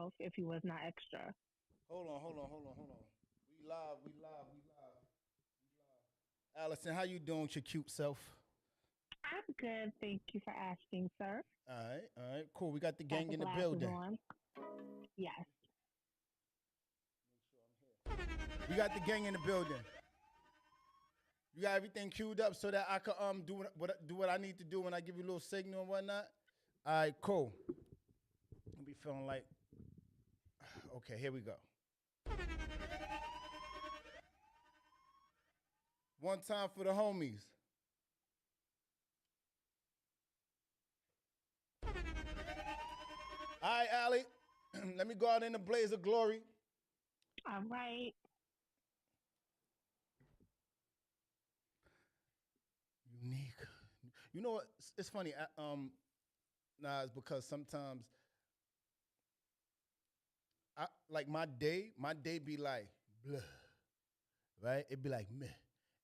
himself if he was not extra. Hold on. We live. Allison, how you doing with your cute self? I'm good. Thank you for asking, sir. All right, cool. We got the Got gang the in the glasses building. on. Yes. We got the gang in the building. You got everything queued up so that I can do what I need to do when I give you a little signal and whatnot. All right, cool. I'll be feeling like, okay, here we go. One time for the homies. All right, Allie. Let me go out in the blaze of glory. All right. Unique. You know what? It's funny. It's because sometimes I like my day be like blah, right? It be like meh.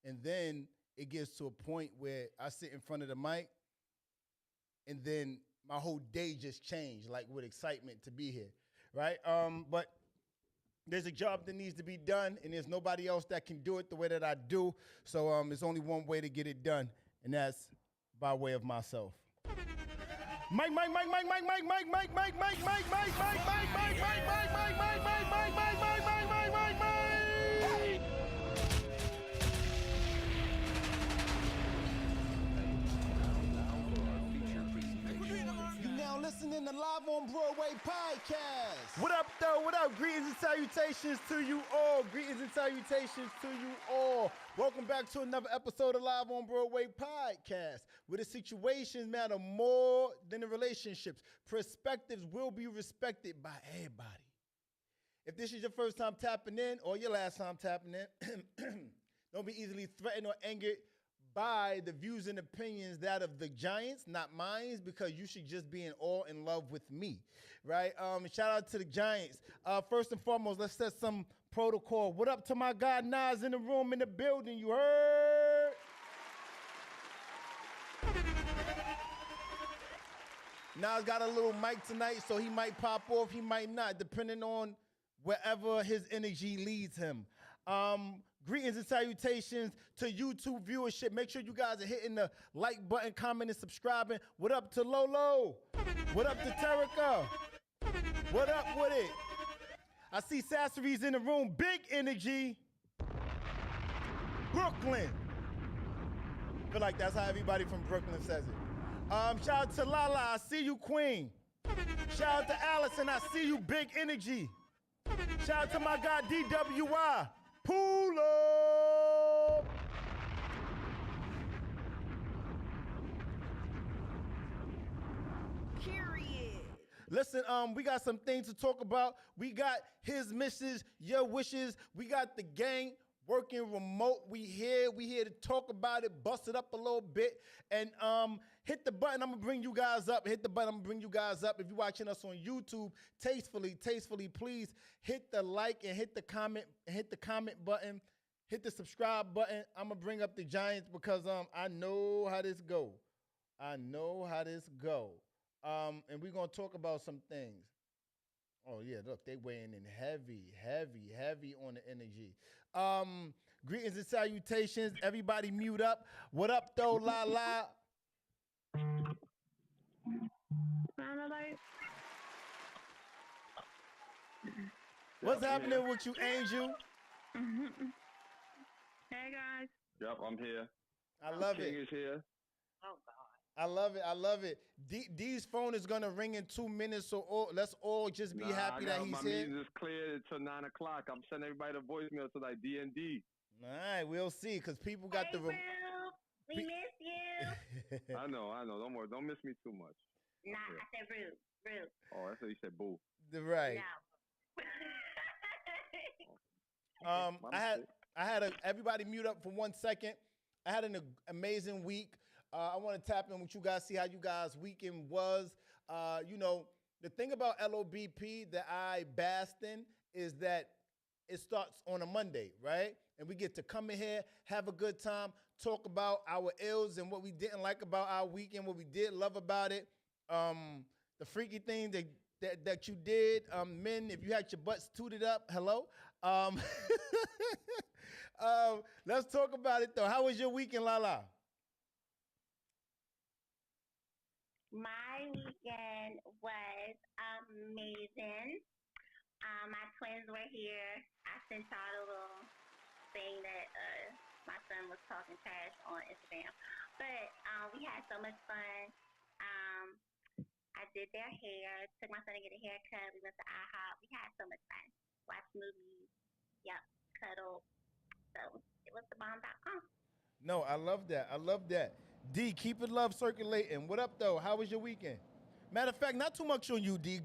And then it gets to a point where I sit in front of the mic and then my whole day just changed, like with excitement to be here, right? But there's a job that needs to be done, and there's nobody else that can do it the way that I do. So there's only one way to get it done, and that's by way of myself. Mike. Listening to Live on Broadway podcast. What up, though? What up? Greetings and salutations to you all. Welcome back to another episode of Live on Broadway podcast, where the situations matter more than the relationships. Perspectives will be respected by everybody. If this is your first time tapping in or your last time tapping in, don't be easily threatened or angered by the views and opinions that of the Giants, not mine, because you should just be in awe and love with me, right? Shout out to the Giants. First and foremost, let's set some protocol. What up to my guy Nas in the room, in the building, you heard? Nas got a little mic tonight, so he might pop off, he might not, depending on wherever his energy leads him. Greetings and salutations to YouTube viewership. Make sure you guys are hitting the like button, comment, and subscribing. What up to Lolo? What up to Terica? What up with it? I see Sassery's in the room. Big energy. Brooklyn. Feel like that's how everybody from Brooklyn says it. Shout out to Lala. I see you, Queen. Shout out to Allison. I see you, big energy. Shout out to my guy DWI. Pull up. Period. Listen, we got some things to talk about. We got his misses, your wishes. We got the gang working remote. We here to talk about it, bust it up a little bit, and hit the button. I'm gonna bring you guys up. If you're watching us on YouTube, tastefully, please hit the like and hit the comment button, hit the subscribe button. I'm gonna bring up the Giants because I know how this go. And we're gonna talk about some things. Oh, yeah, look, they weighing in heavy on the energy. Greetings and salutations. Everybody mute up. What up, though, la? What's happening with you, Angel? Hey, guys. Yep, I'm here. I love King it. is here. Oh, God. I love it. D's phone is going to ring in 2 minutes, so let's all just be happy that he's my here. My meeting is cleared until 9 o'clock. I'm sending everybody a voicemail to like D&D. All right, we'll see, because people got hey, Will, we miss you. I know. Don't worry. Don't miss me too much. Nah, I said rude. Oh, I thought you said boo. Right. No. I had everybody mute up for 1 second. I had an amazing week. I want to tap in with you guys, see how you guys' weekend was. The thing about LOBP that I basked in is that it starts on a Monday, right? And we get to come in here, have a good time, talk about our ills and what we didn't like about our weekend, what we did love about it, the freaky things, that you did. Men, if you had your butts tooted up, hello. Um, let's talk about it though. How was your weekend, Lala? My weekend was amazing. My twins were here. I sent y'all a little thing that my son was talking trash on Instagram. But we had so much fun. Um, I did their hair, took my son to get a haircut. We went to IHOP. We had so much fun. Watched movies. Yep, cuddled. So it was the bomb.com. No, I love that. I love that. D, keep it love circulating. What up though? How was your weekend? Matter of fact, not too much on you, D.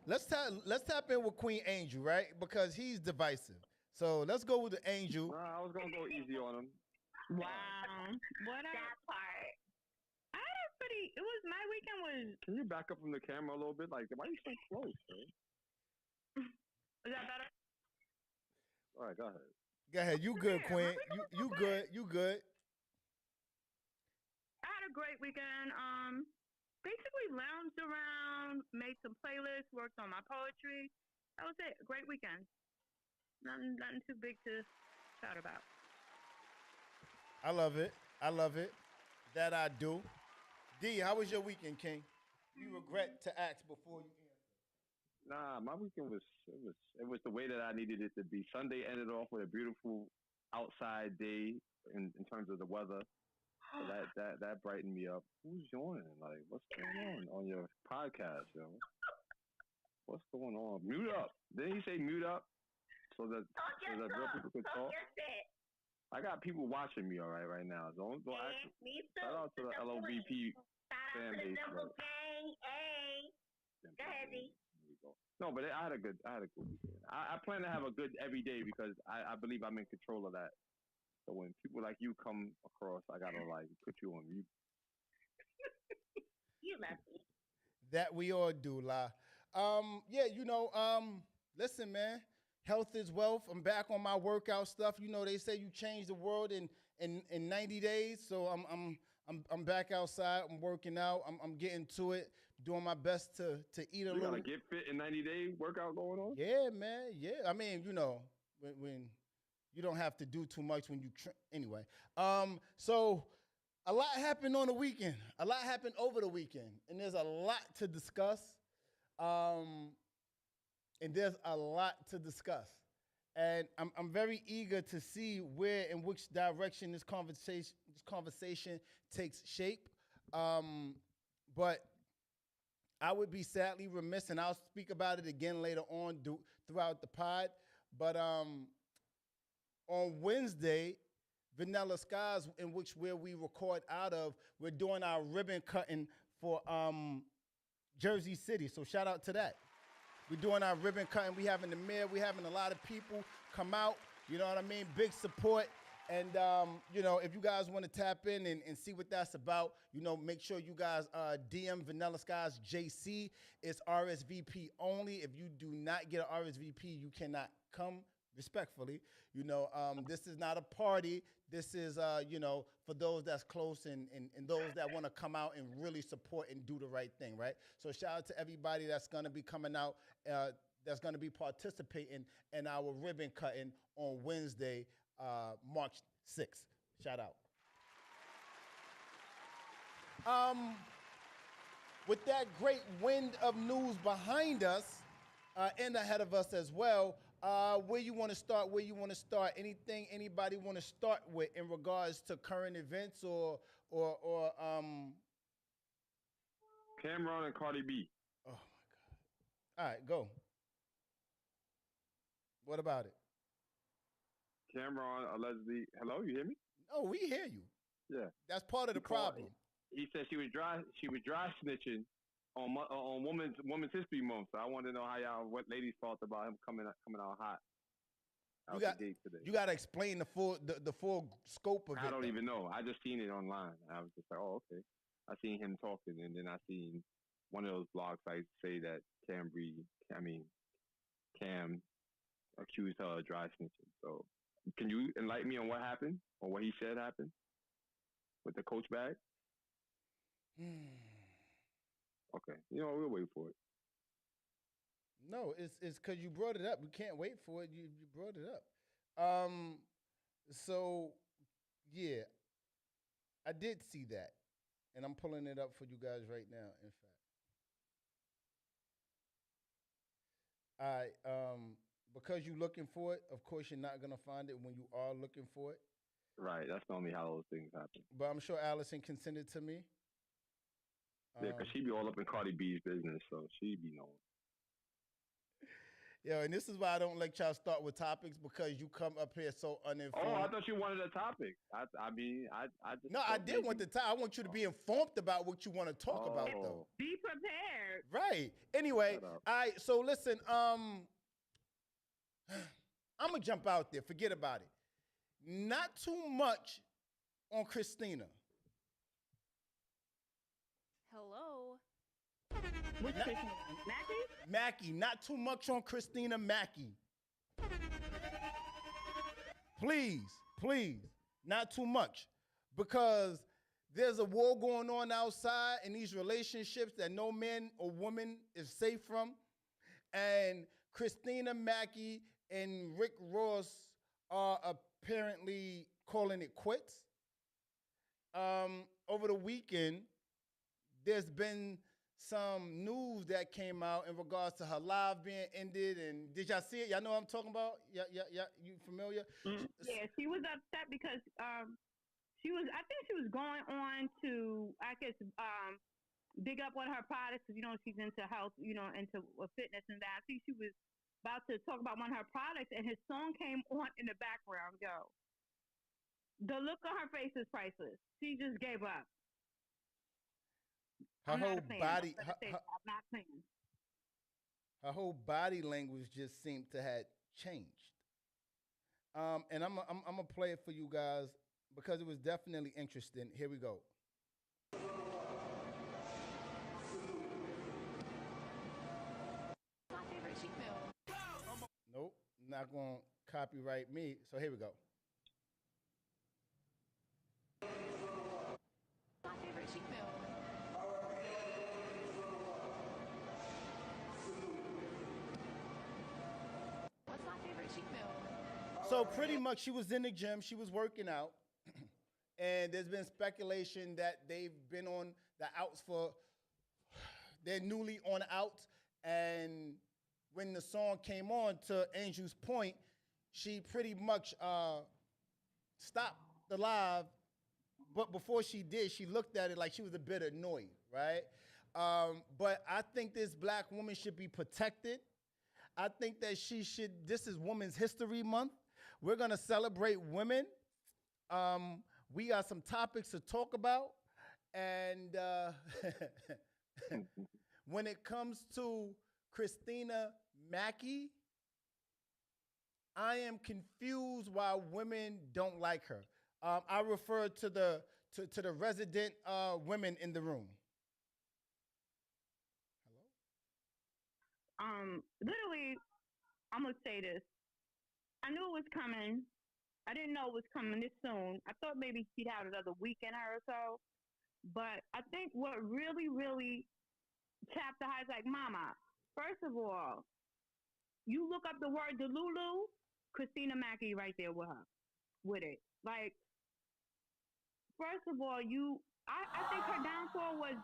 Let's tap in with Queen Angel, right? Because he's divisive. So let's go with the Angel. I was gonna go easy on him. Wow. What That part. I had a pretty. It was my weekend was. Can you back up from the camera a little bit? Like, why are you so close, man? Is that better? All right, go ahead. Go ahead. You good, Yeah, Queen. my weekend was You okay. good. You good. I had a great weekend. Basically lounged around, made some playlists, worked on my poetry. That was it. A great weekend. Nothing too big to shout about. I love it. I love it. That I do. D, how was your weekend, King? You regret to ask before you answer. Nah, my weekend was the way that I needed it to be. Sunday ended off with a beautiful outside day in terms of the weather. So that brightened me up. Who's joining? Like, what's going on your podcast, yo? What's going on? Mute up. Didn't you say mute up so that Talk your real talk. people could Talk talk? your shit. I got people watching me right now. Don't ask. Yeah, me too. Shout out to the LOVP Shout out fan to the base. Dimple Gang. Hey. Go ahead, D. There we go. No, but I had a good weekend. I plan to have a good every day because I believe I'm in control of that. So when people like you come across, I gotta like put you on mute. You lucky. That we all do, La. Yeah, listen, man. Health is wealth. I'm back on my workout stuff. You know, they say you change the world in 90 days. So I'm back outside. I'm working out. I'm getting to it. Doing my best to eat a You little. gotta get fit in 90-day workout going on. Yeah, man. Yeah. I mean, when you don't have to do too much when you anyway. So a lot happened on the weekend. A lot happened over the weekend, and there's a lot to discuss. And there's a lot to discuss. And I'm very eager to see where and which direction this conversation takes shape. But I would be sadly remiss, and I'll speak about it again later on throughout the pod. But on Wednesday, Vanilla Skies, in which where we record out of, we're doing our ribbon cutting for Jersey City. So shout out to that. We're doing our ribbon cutting. We having the mayor. We having a lot of people come out. You know what I mean? Big support. And, if you guys want to tap in and see what that's about, make sure you guys DM Vanilla Skies JC. It's RSVP only. If you do not get an RSVP, you cannot come respectfully. This is not a party. This is, for those that's close and those that want to come out and really support and do the right thing, right? So shout out to everybody that's going to be coming out, that's going to be participating in our ribbon cutting on Wednesday, March 6th. Shout out. With that great wind of news behind us and ahead of us as well, where you want to start? Anything anybody want to start with in regards to current events or Cameron and Cardi B. Oh my God! All right, go. What about it? Cameron allegedly. Hello, you hear me? Oh, we hear you. Yeah. That's part of the problem. He said she was dry snitching on Women's History Month. So I want to know what ladies thought about him coming out hot. You got to explain the full scope of it. I don't even know. I just seen it online. I was just like, oh, okay. I seen him talking, and then I seen one of those blog sites say that Cam accused her of dry snitching. So can you enlighten me on what happened or what he said happened with the Coach bag? Okay. We'll wait for it. No, it's because you brought it up. We can't wait for it. You brought it up. Um, so yeah, I did see that, and I'm pulling it up for you guys right now. In fact, because you're looking for it. Of course, you're not gonna find it when you are looking for it. Right. That's normally how those things happen. But I'm sure Allison can send it to me. Yeah, because she be all up in Cardi B's business, so she be knowing. Yo, and this is why I don't let y'all start with topics because you come up here so uninformed. Oh, I thought you wanted a topic. I just. No, I did want the topic. I want you to be informed about what you want to talk about, though. Be prepared. Right. Anyway, all right. So listen, I'm gonna jump out there. Forget about it. Not too much on Christina. Hello. Which Christina? Mackey? Mackey. Not too much on Christina Mackey. Please, please, not too much. Because there's a war going on outside in these relationships that no man or woman is safe from. And Christina Mackey and Rick Ross are apparently calling it quits. Over the weekend, there's been some news that came out in regards to her live being ended. And did y'all see it? Y'all know what I'm talking about? Yeah. You familiar? Mm-hmm. Yeah, she was upset because I think she was going on to, I guess, dig up one of her products. You know, she's into health, into fitness and that. I think she was about to talk about one of her products, and his song came on in the background. Yo, the look on her face is priceless. She just gave up. Her whole body, I'm not saying. Her whole body language just seemed to have changed. And I'm gonna play it for you guys because it was definitely interesting. Here we go. My favorite cheek pill. Nope, not gonna copyright me. So here we go. My favorite cheek pill. What's my favorite cheek pill? So pretty much she was in the gym, she was working out, and there's been speculation that they've been on the outs they're newly on outs, and when the song came on, to Angel's point, she pretty much stopped the live, but before she did, she looked at it like she was a bit annoyed, right? But I think this black woman should be protected. I think that this is Women's History Month. We're gonna celebrate women. We got some topics to talk about. And when it comes to Christina Mackey, I am confused why women don't like her. I refer to the resident women in the room. Hello? Literally, I'm gonna say this. I knew it was coming. I didn't know it was coming this soon. I thought maybe she'd have another week in her or so. But I think what really, really tapped the highs, like, Mama, first of all, you look up the word Delulu, Christina Mackey right there with it. Like, first of all, I think her downfall was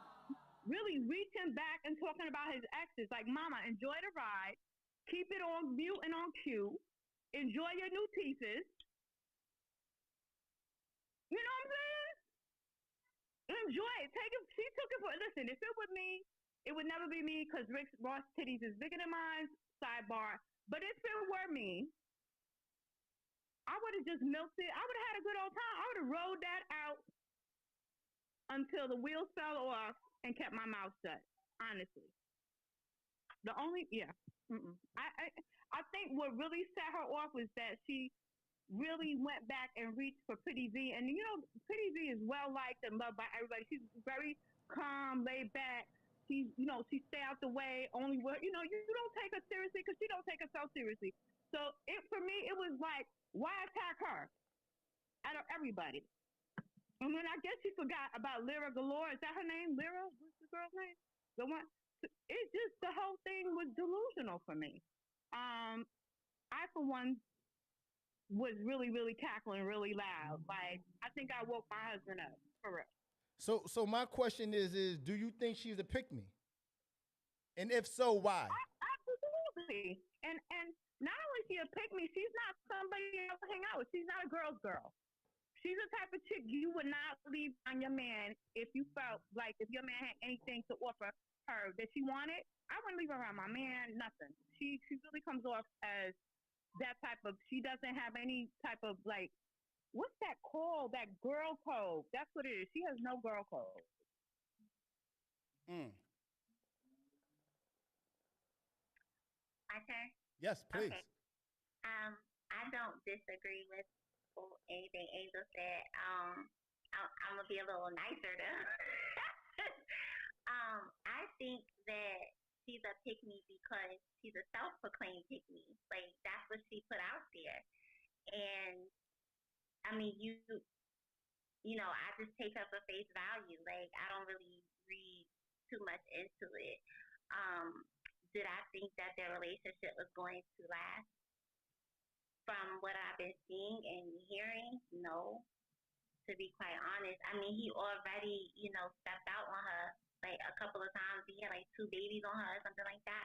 really reaching back and talking about his exes. Like, Mama, enjoy the ride. Keep it on mute and on cue. Enjoy your new pieces. You know what I'm saying? Enjoy it. She took it for, listen, if it was me, it would never be me because Rick Ross titties is bigger than mine, sidebar. But if it were me, I would have just milked it. I would have had a good old time. I would have rode that out until the wheels fell off and kept my mouth shut, honestly. I think what really set her off was that she really went back and reached for Pretty V. And, Pretty V is well-liked and loved by everybody. She's very calm, laid back. She stay out the way, only where, you don't take her seriously because she don't take herself seriously. So for me, it was like, why attack her out of everybody? And then I guess she forgot about Lyra Galore. Is that her name? Lyra? What's the girl's name? The one? it just the whole thing was delusional for me. I for one was really, really cackling really loud. Like I think I woke my husband up for real. So my question is do you think she's a pick me? And if so, why? Absolutely. And not only she a pick me, she's not somebody else to hang out with. She's not a girl's girl. She's the type of chick you would not leave on your man if you felt like if your man had anything to offer her that she wanted. I wouldn't leave her around my man. Nothing. She really comes off as that type of. She doesn't have any type of like. What's that called? That girl code. That's what it is. She has no girl code. Mm. My turn. Yes, please. Okay. I don't disagree with anything Angel said. I'm gonna be a little nicer though. I think that she's a pick me because she's a self-proclaimed pick me. Like that's what she put out there, and I mean you know I just take her for face value. Like I don't really read too much into it. Did I think that their relationship was going to last? From what I've been seeing and hearing, no. To be quite honest, I mean, he already, you know, stepped out on her like a couple of times. He had like 2 babies on her or something like that.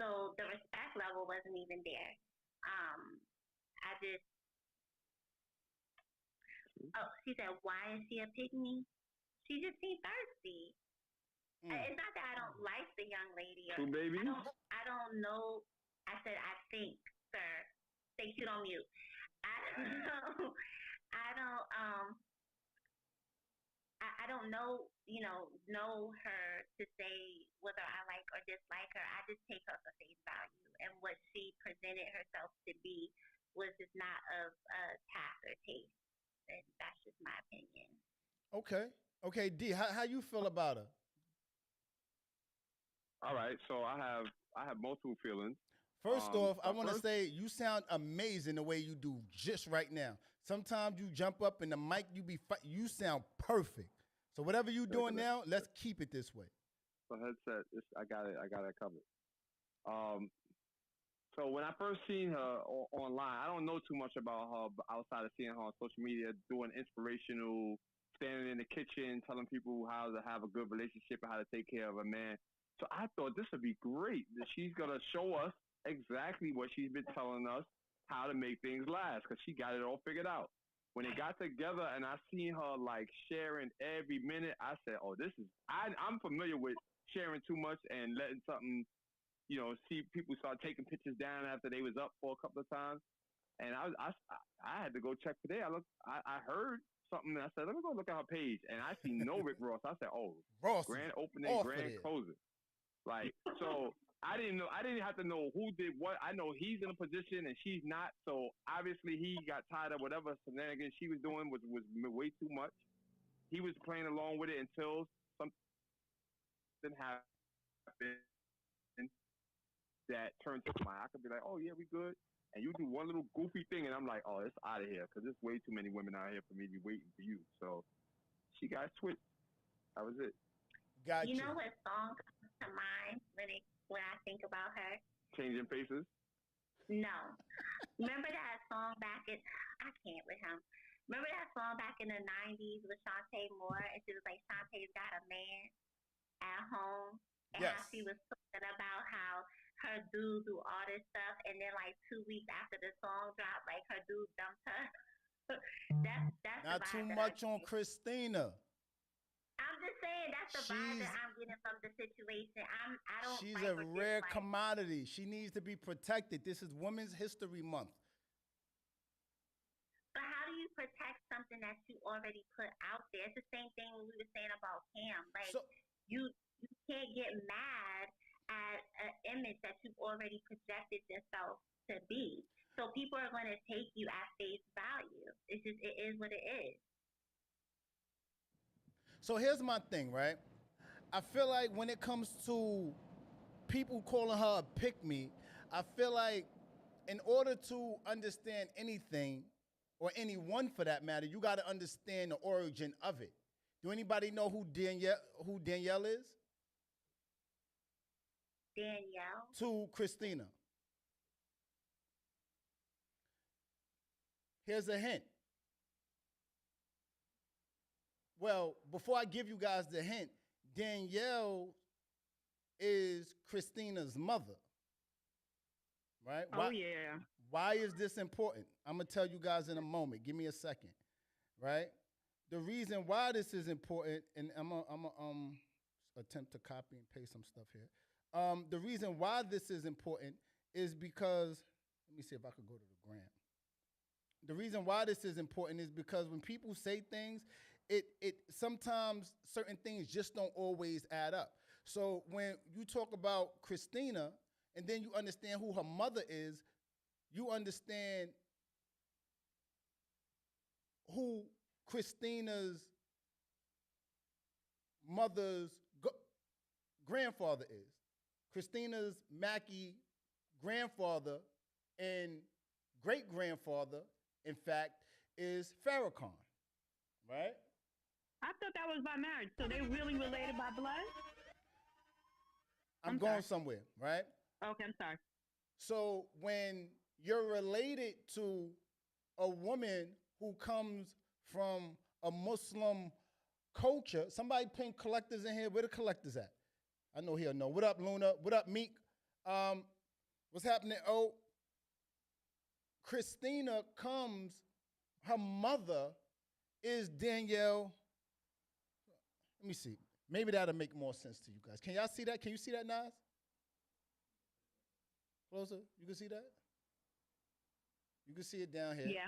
So the respect level wasn't even there. I just, oh, she said, why is she a pick me? She just seemed thirsty. It's not that I don't like the young lady. Or 2 babies? I don't know. I said, I think, sir. Stay shoot on mute. I don't know. I don't know, you know her to say whether I like or dislike her. I just take her for face value. And what she presented herself to be was just not of taste or taste. And that's just my opinion. Okay. Okay, D, how you feel about her? All right, so I have multiple feelings. First off, I want to first, say you sound amazing the way you do just right now. Sometimes you jump up in the mic, you sound perfect. So whatever you doing now, let's keep it this way. the headset, I got it covered. So when I first seen her online, I don't know too much about her outside of seeing her on social media doing inspirational, standing in the kitchen, telling people how to have a good relationship and how to take care of a man. So I thought this would be great that she's gonna show us exactly what she's been telling us how to make things last because she got it all figured out. When they got together and I seen her like sharing every minute, I said, "Oh, this is." I'm familiar with sharing too much and letting something, see people start taking pictures down after they was up for a couple of times. And I had to go check today. I heard something. And I said, let me go look at her page, and I see no Rick Ross. I said, oh, Ross grand opening, grand closing. Like, so I didn't know. I didn't have to know who did what. I know he's in a position and she's not. So obviously he got tired of whatever shenanigans she was doing was way too much. He was playing along with it until something happened that turned to mine. I could be like, oh yeah, we good. And you do one little goofy thing, and I'm like, oh, it's out of here because there's way too many women out here for me to be waiting for you. So she got switched. That was it. Gotcha. You know what song comes to mind when I think about her? Changing Faces? No. Remember that song back in, I can't with him. Remember that song back in the 90s with Shantae Moore? And she was like, Shantae's got a man at home. And yes. How she was talking about how her dude do all this stuff. And then like 2 weeks after the song dropped, like her dude dumped her. that's not too much on Christina. I'm just saying that's the vibe that I'm getting from the situation. I don't. She's like a rare commodity. She needs to be protected. This is Women's History Month. But how do you protect something that you already put out there? It's the same thing we were saying about Cam. Like you can't get mad at an image that you've already projected yourself to be. So people are going to take you at face value. It is what it is. So here's my thing, right? I feel like when it comes to people calling her a pick-me, I feel like in order to understand anything, or anyone for that matter, you got to understand the origin of it. Do anybody know who Danielle is? Danielle. to Christina. Here's a hint. Well, before I give you guys the hint, Danielle is Christina's mother, right? Oh, yeah. Why is this important? I'm going to tell you guys in a moment. Give me a second, right? The reason why this is important, and I'm going to attempt to copy and paste some stuff here. The reason why this is important is because, let me see if I could go to the gram. The reason why this is important is because when people say things, it sometimes certain things just don't always add up. So when you talk about Christina and then you understand who her mother is, you understand who Christina's mother's grandfather is. Christina's Mackey grandfather and great-grandfather, in fact, is Farrakhan, right? I thought that was by marriage. So they really related by blood? I'm going somewhere, right? Okay, I'm sorry. So when you're related to a woman who comes from a Muslim culture, somebody pin collectors in here. Where the collectors at? I know he'll know. What up, Luna? What up, Meek? What's happening? Oh, Christina comes, her mother is Danielle. Let me see. Maybe that'll make more sense to you guys. Can y'all see that? Can you see that, Nas? Closer? You can see that? You can see it down here. Yeah.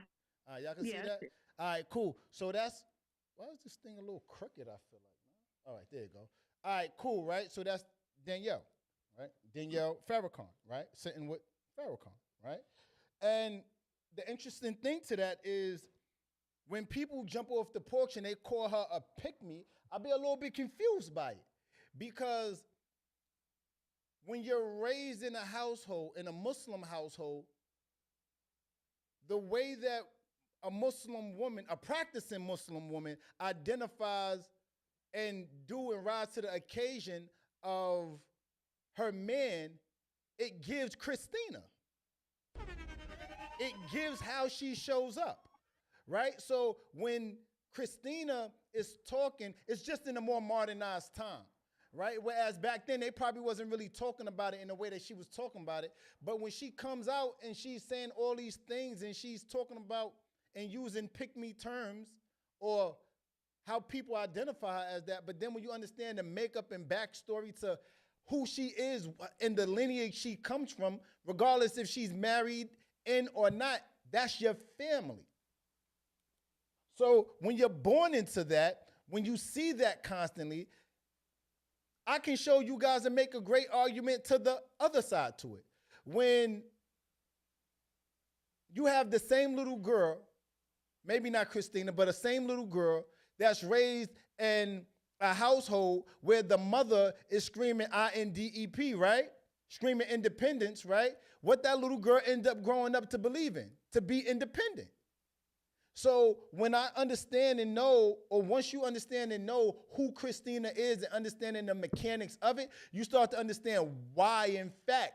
All right, y'all can see that? All right, cool. So that's, why is this thing a little crooked, I feel like? All right, there you go. All right, cool, right? So that's Danielle, right? Danielle Farrakhan, right? Sitting with Farrakhan, right? And the interesting thing to that is when people jump off the porch and they call her a pick-me, I'll be a little bit confused by it. Because when you're raised in a household, in a Muslim household, the way that a Muslim woman, a practicing Muslim woman, identifies and rise to the occasion of her man, it gives Christina. It gives how she shows up, right? So when Christina is talking, it's just in a more modernized time, right? Whereas back then, they probably wasn't really talking about it in the way that she was talking about it. But when she comes out and she's saying all these things and she's talking about and using pick-me terms or how people identify her as that, but then when you understand the makeup and backstory to who she is and the lineage she comes from, regardless if she's married in or not, that's your family. So when you're born into that, when you see that constantly, I can show you guys and make a great argument to the other side to it. When you have the same little girl, maybe not Christina, but the same little girl that's raised in a household where the mother is screaming INDEP, right? Screaming independence, right? What that little girl end up growing up to believe in, to be independent. So when I understand and know, or once you understand and know who Christina is and understanding the mechanics of it, you start to understand why, in fact,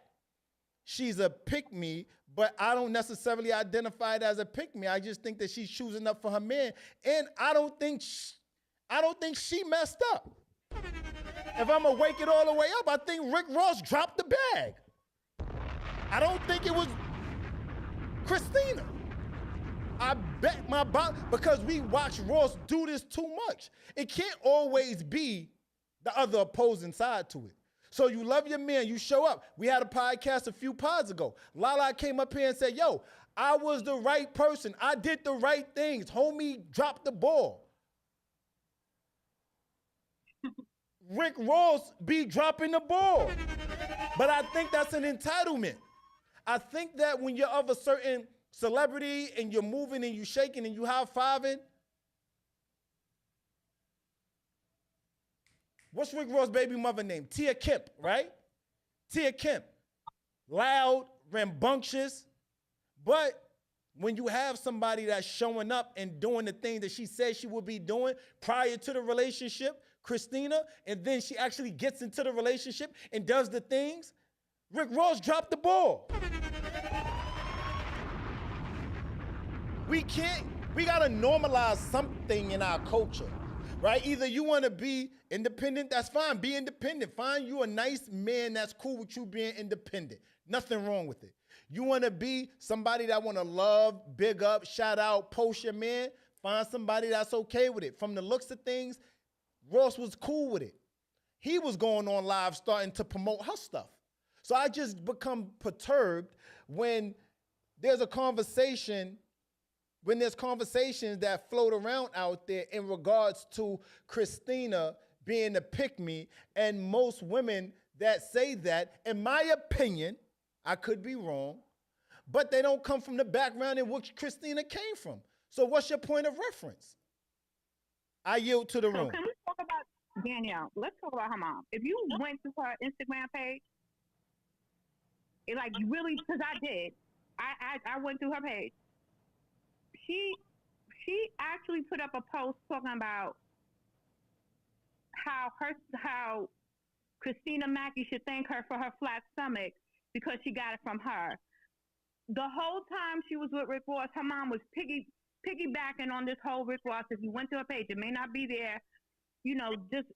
she's a pick-me, but I don't necessarily identify it as a pick-me. I just think that she's choosing up for her man, and I don't think she messed up. If I'm gonna wake it all the way up, I think Rick Ross dropped the bag. I don't think it was Christina. I bet my body, because we watch Ross do this too much. It can't always be the other opposing side to it. So you love your man, you show up. We had a podcast a few pods ago. Lala came up here and said, yo, I was the right person. I did the right things. Homie dropped the ball. Rick Ross be dropping the ball. But I think that's an entitlement. I think that when you're of a certain celebrity and you're moving and you're shaking and you high-fiving, what's Rick Ross' baby mother name? Tia Kemp, right? Tia Kemp. Loud, rambunctious. But when you have somebody that's showing up and doing the thing that she said she would be doing prior to the relationship, Christina, and then she actually gets into the relationship and does the things Rick Ross dropped the ball. We gotta normalize something in our culture, right? Either you wanna be independent, that's fine, be independent. Find you a nice man that's cool with you being independent. Nothing wrong with it. You wanna be somebody that wanna love, big up, shout out, post your man, find somebody that's okay with it. From the looks of things, Ross was cool with it. He was going on live starting to promote her stuff. So I just become perturbed when there's a conversation, when there's conversations that float around out there in regards to Christina being a pick-me, and most women that say that, in my opinion, I could be wrong, but they don't come from the background in which Christina came from. So what's your point of reference? I yield to the So room. can we talk about Danielle? Let's talk about her mom. If you went to her Instagram page, it like really, because I did, I went through her page. She actually put up a post talking about how Christina Mackey should thank her for her flat stomach because she got it from her. The whole time she was with Rick Ross, her mom was piggybacking on this whole Rick Ross. If you went to her page, it may not be there, you know, just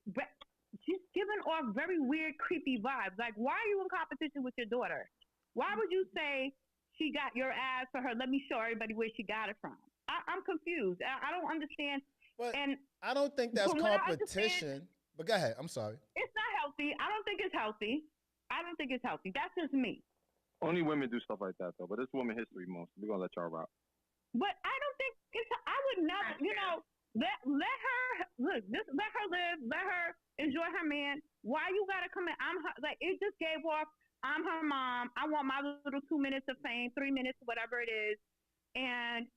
giving off very weird, creepy vibes. Like, why are you in competition with your daughter? Why would you say she got your ass for her? Let me show everybody where she got it from. I'm confused. I don't understand. But And I don't think that's competition. But go ahead. I'm sorry. it's not healthy. I don't think it's healthy. That's just me. Only women do stuff like that though. But it's Women History Month. We're gonna let y'all rock. But I don't think it's. I would never. You know, let her look. Just let her live. Let her enjoy her man. Why you gotta come in? I'm her, like it just gave off. I'm her mom. I want my little 2 minutes of fame, 3 minutes, whatever it is, and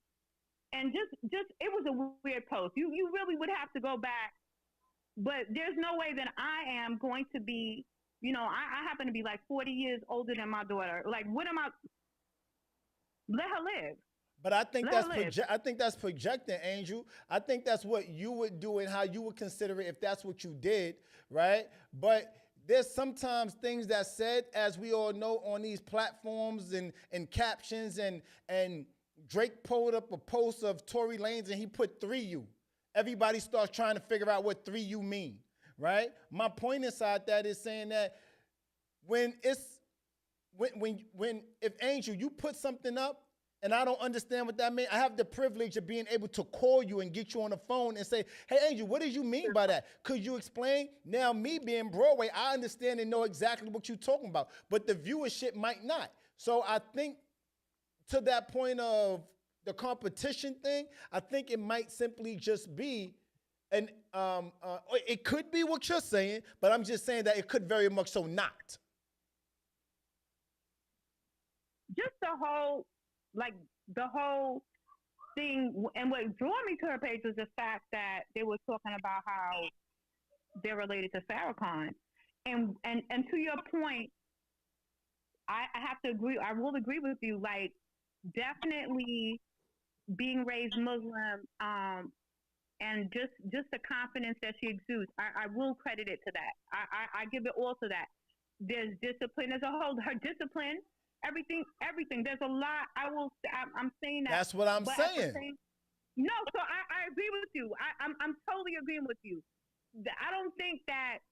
just it was a weird post. You really would have to go back. But there's no way that I am going to be. You know, I happen to be like 40 years older than my daughter. Like, what am I? Let her live. But I think that's projecting, Angel. I think that's what you would do and how you would consider it if that's what you did, right? But there's sometimes things that's said, as we all know, on these platforms and captions, and Drake pulled up a post of Tory Lanez and he put 3U. Everybody starts trying to figure out what 3U mean, right? My point inside that is saying that if Angel, you put something up and I don't understand what that means, I have the privilege of being able to call you and get you on the phone and say, hey, Angel, what did you mean by that? Could you explain? Now, me being Broadway, I understand and know exactly what you're talking about, but the viewership might not. So I think to that point of the competition thing, I think it might simply just be it could be what you're saying, but I'm just saying that it could very much so not. Just the whole thing, and what drew me to her page was the fact that they were talking about how they're related to Farrakhan, and to your point, I have to agree. I will agree with you. Like, definitely being raised Muslim, and just the confidence that she exudes, I will credit it to that. I give it all to that. There's discipline as a whole. Her discipline. Everything. There's a lot. I'm saying that. That's what I'm saying. No, so I agree with you. I'm totally agreeing with you. I don't think that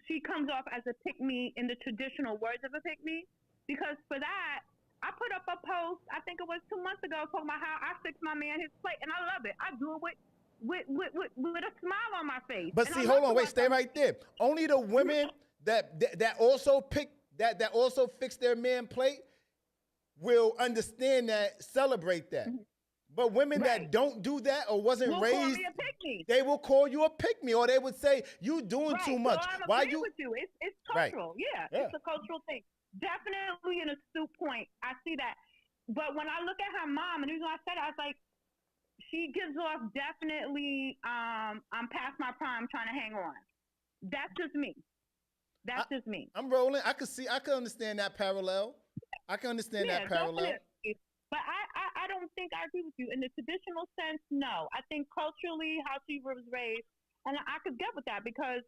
she comes off as a pick-me in the traditional words of a pick-me, because for that, I put up a post, I think it was 2 months ago, talking about how I fix my man his plate, and I love it. I do it with a smile on my face. But see, hold on, wait, stay right there. Only the women that also fix their man plate will understand that, celebrate that. But women that don't do that or wasn't raised, call me a pick-me. They will call you a pick-me, or they would say, you doing too much. So I'm Why agreeing with you? It's cultural. Right. Yeah, it's a cultural thing. Definitely an astute point. I see that. But when I look at her mom, and the reason I said it, I was like, she gives off definitely, I'm past my prime trying to hang on. That's just me. Just me. I'm rolling. I can understand that parallel. I can understand that parallel. Definitely. But I don't think I agree with you. In the traditional sense, no. I think culturally, how she was raised, and I could get with that, because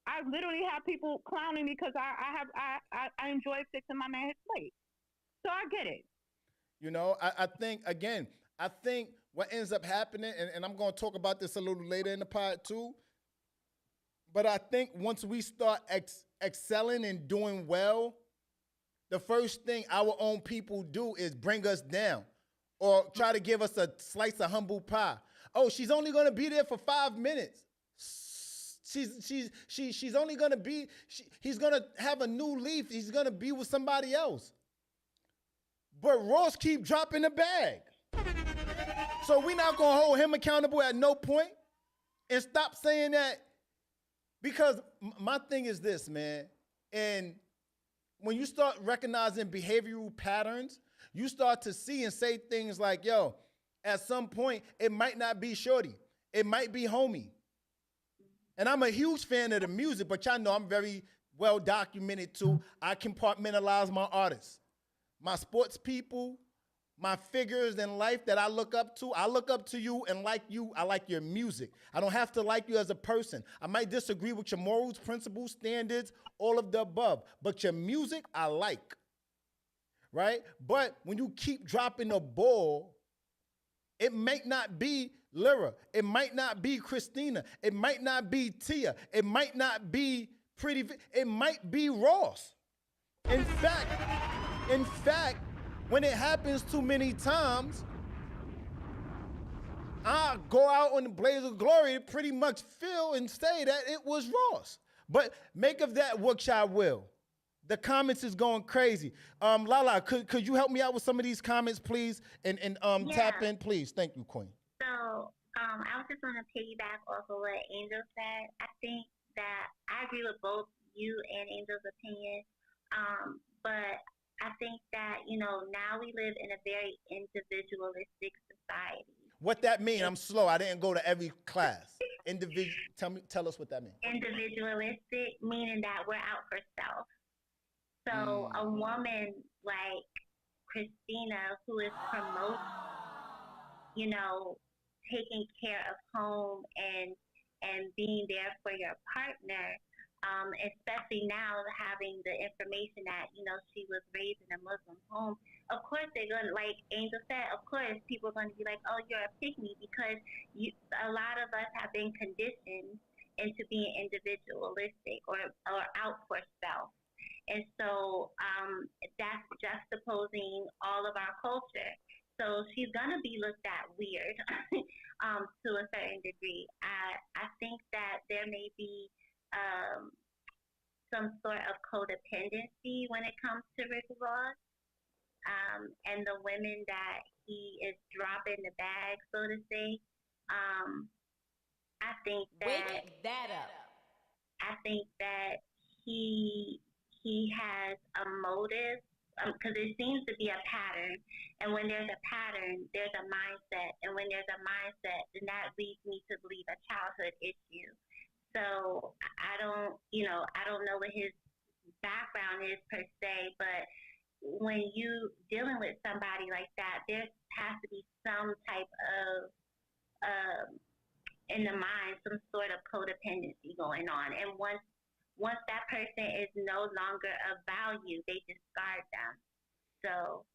I literally have people clowning me because I enjoy fixing my man his plate. So I get it. You know, I think, again, I think what ends up happening, and I'm going to talk about this a little later in the pod too, but I think once we start excelling and doing well, the first thing our own people do is bring us down or try to give us a slice of humble pie. Oh, she's only going to be there for 5 minutes. She's only going to be, he's going to have a new leaf. He's going to be with somebody else. But Ross keep dropping the bag. So we not going to hold him accountable at no point and stop saying that, because my thing is this, man. And when you start recognizing behavioral patterns, you start to see and say things like, yo, at some point, it might not be shorty. It might be homie. And I'm a huge fan of the music, but y'all know I'm very well documented too. I compartmentalize my artists. My sports people, my figures in life that I look up to you and like you, I like your music. I don't have to like you as a person. I might disagree with your morals, principles, standards, all of the above, but your music I like, right? But when you keep dropping the ball, it might not be Lyra, it might not be Christina, it might not be Tia, it might not be it might be Ross. In fact, when it happens too many times, I go out on the blaze of glory and pretty much feel and say that it was Ross. But make of that what y'all will. The comments is going crazy. Lala, could you help me out with some of these comments, please? And tap in, please. Thank you, Queen. So I was just going to piggyback off of what Angel said. I think that I agree with both you and Angel's opinion. But I think that, now we live in a very individualistic society. What that mean? I'm slow. I didn't go to every class. Tell us what that means. Individualistic, meaning that we're out for self. So a woman like Christina, who is promoting, taking care of home and being there for your partner, especially now having the information that, she was raised in a Muslim home, of course they're going to, like Angel said, of course people are going to be like, oh, you're a pick-me, because a lot of us have been conditioned into being individualistic or out for self. And so that's juxtaposing all of our culture. So she's going to be looked at weird to a certain degree. I think that there may be some sort of codependency when it comes to Rick Ross and the women that he is dropping the bag, so to say. I think that wake that up. I think that he has a motive, because it seems to be a pattern. And when there's a pattern, there's a mindset. And when there's a mindset, then that leads me to believe a childhood issue. So I don't know what his background is per se, but when you dealing with somebody like that, there has to be some type of in the mind, some sort of codependency going on. And once that person is no longer of value, they discard them. So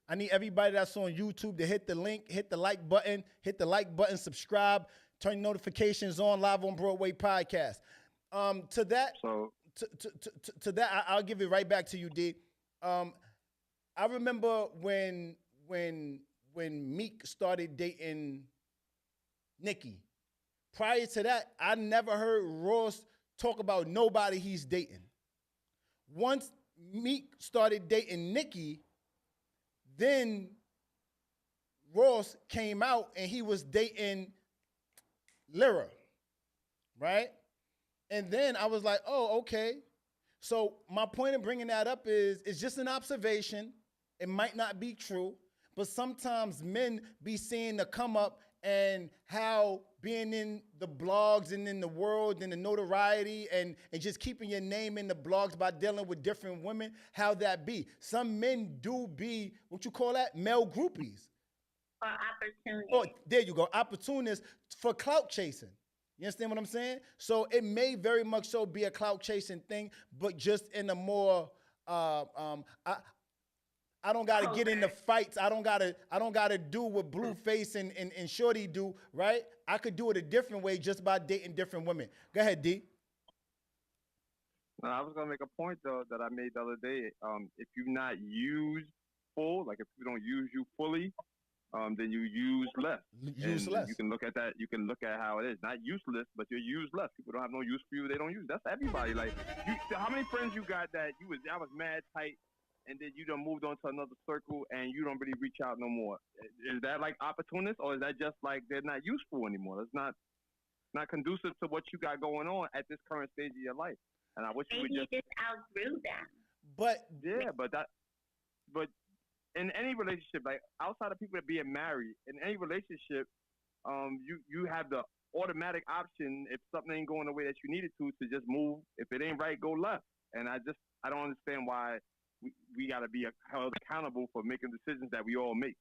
I need everybody that's on YouTube to hit the link, hit the like button, subscribe, turn notifications on, Live on Broadway podcast. To that, I'll give it right back to you, D. I remember when Meek started dating Nicki. Prior to that, I never heard Ross talk about nobody he's dating. Once Meek started dating Nicki, then Ross came out and he was dating Lyra, right? And then I was like, oh, okay. So my point in bringing that up is it's just an observation. It might not be true, but sometimes men be seeing the come up and how being in the blogs and in the world and the notoriety and just keeping your name in the blogs by dealing with different women, how that be. Some men do be, what you call that, male groupies. Or opportunists. Oh, there you go, opportunists for clout chasing. You understand what I'm saying? So it may very much so be a clout chasing thing, but just in a more I don't gotta get into fights. I don't gotta do what Blueface and Shorty do, right? I could do it a different way just by dating different women. Go ahead, D. No, I was gonna make a point though that I made the other day. If you're not used full, like if people don't use you fully, then you use less. Use less. You can look at that. You can look at how it is. Not useless, but you're used less. People don't have no use for you. They don't use. That's everybody. Like, how many friends you got that I was mad tight, and then you done moved on to another circle, and you don't really reach out no more. Is that like opportunist, or is that just like they're not useful anymore? It's not conducive to what you got going on at this current stage of your life. And I wish maybe you would just outgrew them. But in any relationship, like outside of people that being married, in any relationship, you have the automatic option if something ain't going the way that you need it to just move. If it ain't right, go left. And I don't understand why we got to be held accountable for making decisions that we all make.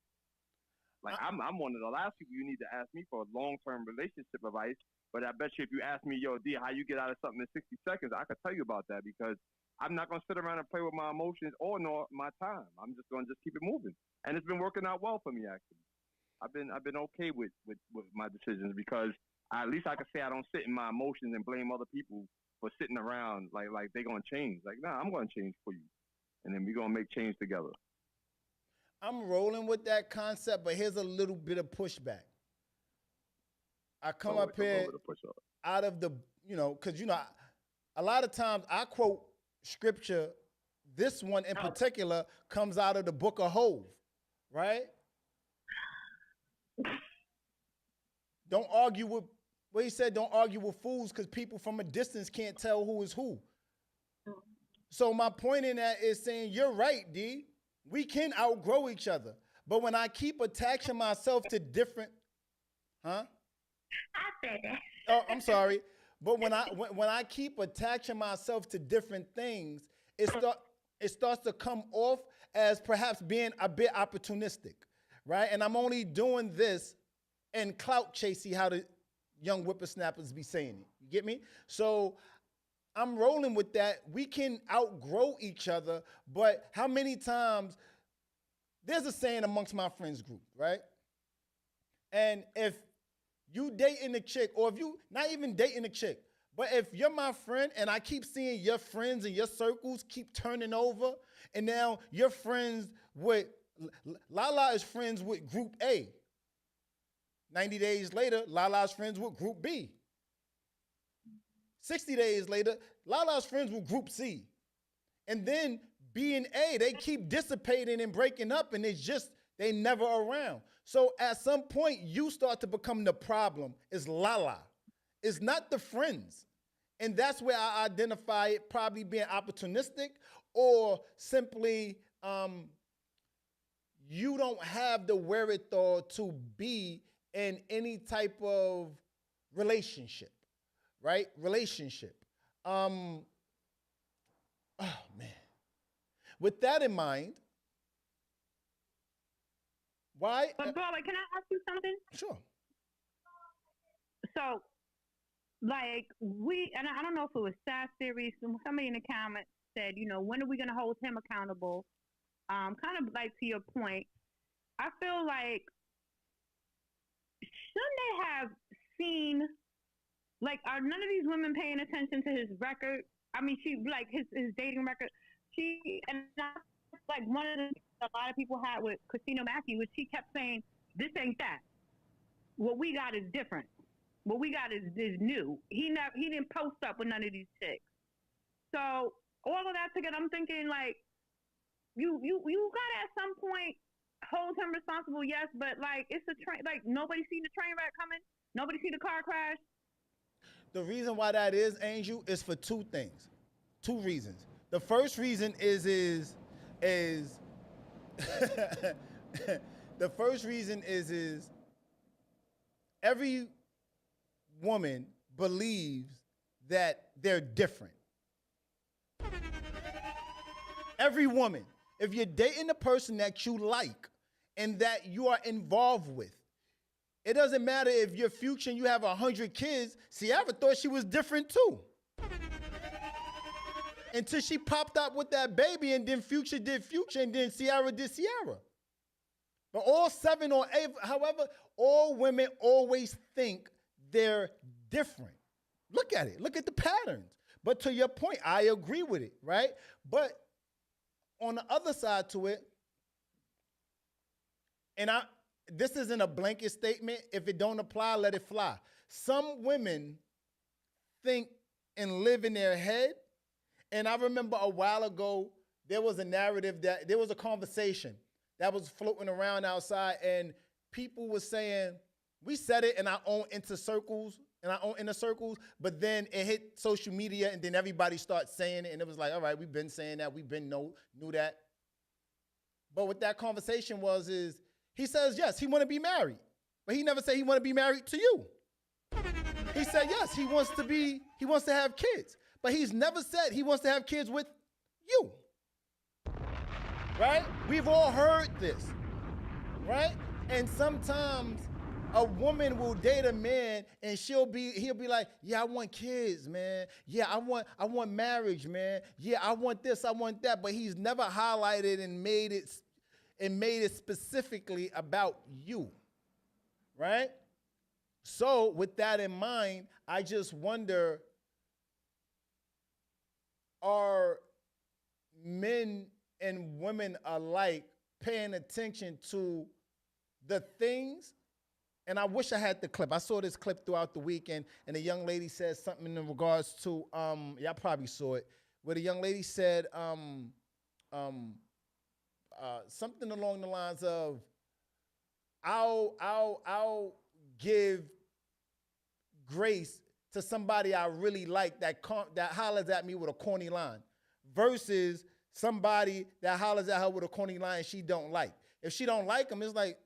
Like I'm one of the last people you need to ask me for long-term relationship advice. But I bet you if you ask me, yo, D, how you get out of something in 60 seconds, I could tell you about that because I'm not going to sit around and play with my emotions or nor my time. I'm just going to just keep it moving. And it's been working out well for me, actually. I've been okay with my decisions because at least I can say I don't sit in my emotions and blame other people for sitting around like they're going to change. Like, nah, I'm going to change for you. And then we're going to make change together. I'm rolling with that concept, but here's a little bit of pushback. I come up here out of the, because, a lot of times I quote scripture. This one in particular comes out of the book of Hov, right? Don't argue with, what he said, don't argue with fools because people from a distance can't tell who is who. So my point in that is saying, you're right, D. We can outgrow each other. But when I keep attaching myself to different, I said that. Oh, I'm sorry. But when I keep attaching myself to different things, it starts to come off as perhaps being a bit opportunistic, right? And I'm only doing this in clout chasing, how the young whippersnappers be saying it. You get me? So I'm rolling with that. We can outgrow each other, but how many times, there's a saying amongst my friends group, right? And if you dating a chick, or if you not even dating a chick, but if you're my friend and I keep seeing your friends and your circles keep turning over, and now you're friends with, Lala is friends with group A. 90 days later, Lala's friends with group B. 60 days later, Lala's friends with group C. And then B and A, they keep dissipating and breaking up, and it's just, they never around. So at some point, you start to become the problem. It's Lala. It's not the friends. And that's where I identify it probably being opportunistic or simply you don't have the wherewithal to be in any type of relationship, right? Relationship. Oh, man. With that in mind, why? But, bro, can I ask you something? Sure. So, like, and I don't know if it was Stats Series, somebody in the comments said, when are we going to hold him accountable? Kind of like to your point, I feel like, shouldn't they have seen, like, are none of these women paying attention to his record? I mean, she, like, his dating record. And that's like one of the a lot of people had with Christina Mackey, was she kept saying, this ain't that. What we got is different. What we got is new. He didn't post up with none of these chicks. So all of that together, I'm thinking like, you gotta at some point hold him responsible, yes, but like it's a train, like nobody seen the train wreck coming, nobody seen the car crash. The reason why that is, Angel, is for two things. Two reasons. The first reason is the first reason is every woman believes that they're different. Every woman. If you're dating a person that you like and that you are involved with, It doesn't matter if you're Future and you have 100 kids. Ciara thought she was different too. Until she popped up with that baby, and then Future did Future, and then Ciara did Ciara. But all 7 or 8, however, all women always think they're different. Look at it. Look at the patterns. But to your point, I agree with it, right? But on the other side to it, and this isn't a blanket statement. If it don't apply, let it fly. Some women think and live in their head. And I remember a while ago, there was a narrative that there was a conversation that was floating around outside, and people were saying, we said it in our own inner circles, but then it hit social media, and then everybody started saying it, and it was like, all right, we've been saying that, we've been knew that. But what that conversation was is, he says, yes, he want to be married, but he never said he want to be married to you. He said, yes, he wants to have kids, but he's never said he wants to have kids with you. Right? We've all heard this, right? And sometimes a woman will date a man and he'll be like, yeah, I want kids, man. Yeah, I want marriage, man. Yeah, I want this, I want that. But he's never highlighted and made it specifically about you, right? So with that in mind, I just wonder, are men and women alike paying attention to the things? And I wish I had the clip. I saw this clip throughout the weekend, and a young lady said something in regards to, y'all probably saw it, where the young lady said something along the lines of, I'll give grace to somebody I really like that hollers at me with a corny line versus somebody that hollers at her with a corny line she don't like. If she don't like him, it's like,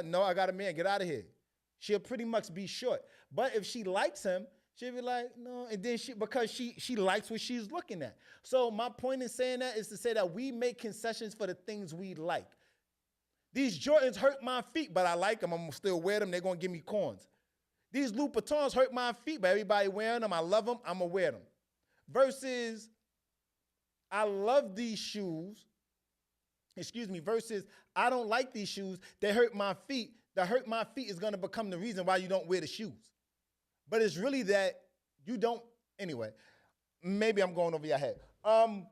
no, I got a man, get out of here. She'll pretty much be short. But if she likes him, she'll be like, no, and then because she likes what she's looking at. So my point in saying that is to say that we make concessions for the things we like. These Jordans hurt my feet, but I like them. I'm going to still wear them. They're going to give me corns. These Louboutins hurt my feet, but everybody wearing them. I love them. I'm going to wear them. Versus, I love these shoes. Versus, I don't like these shoes. They hurt my feet. The hurt my feet is going to become the reason why you don't wear the shoes. But it's really that you don't. Anyway, maybe I'm going over your head. Man.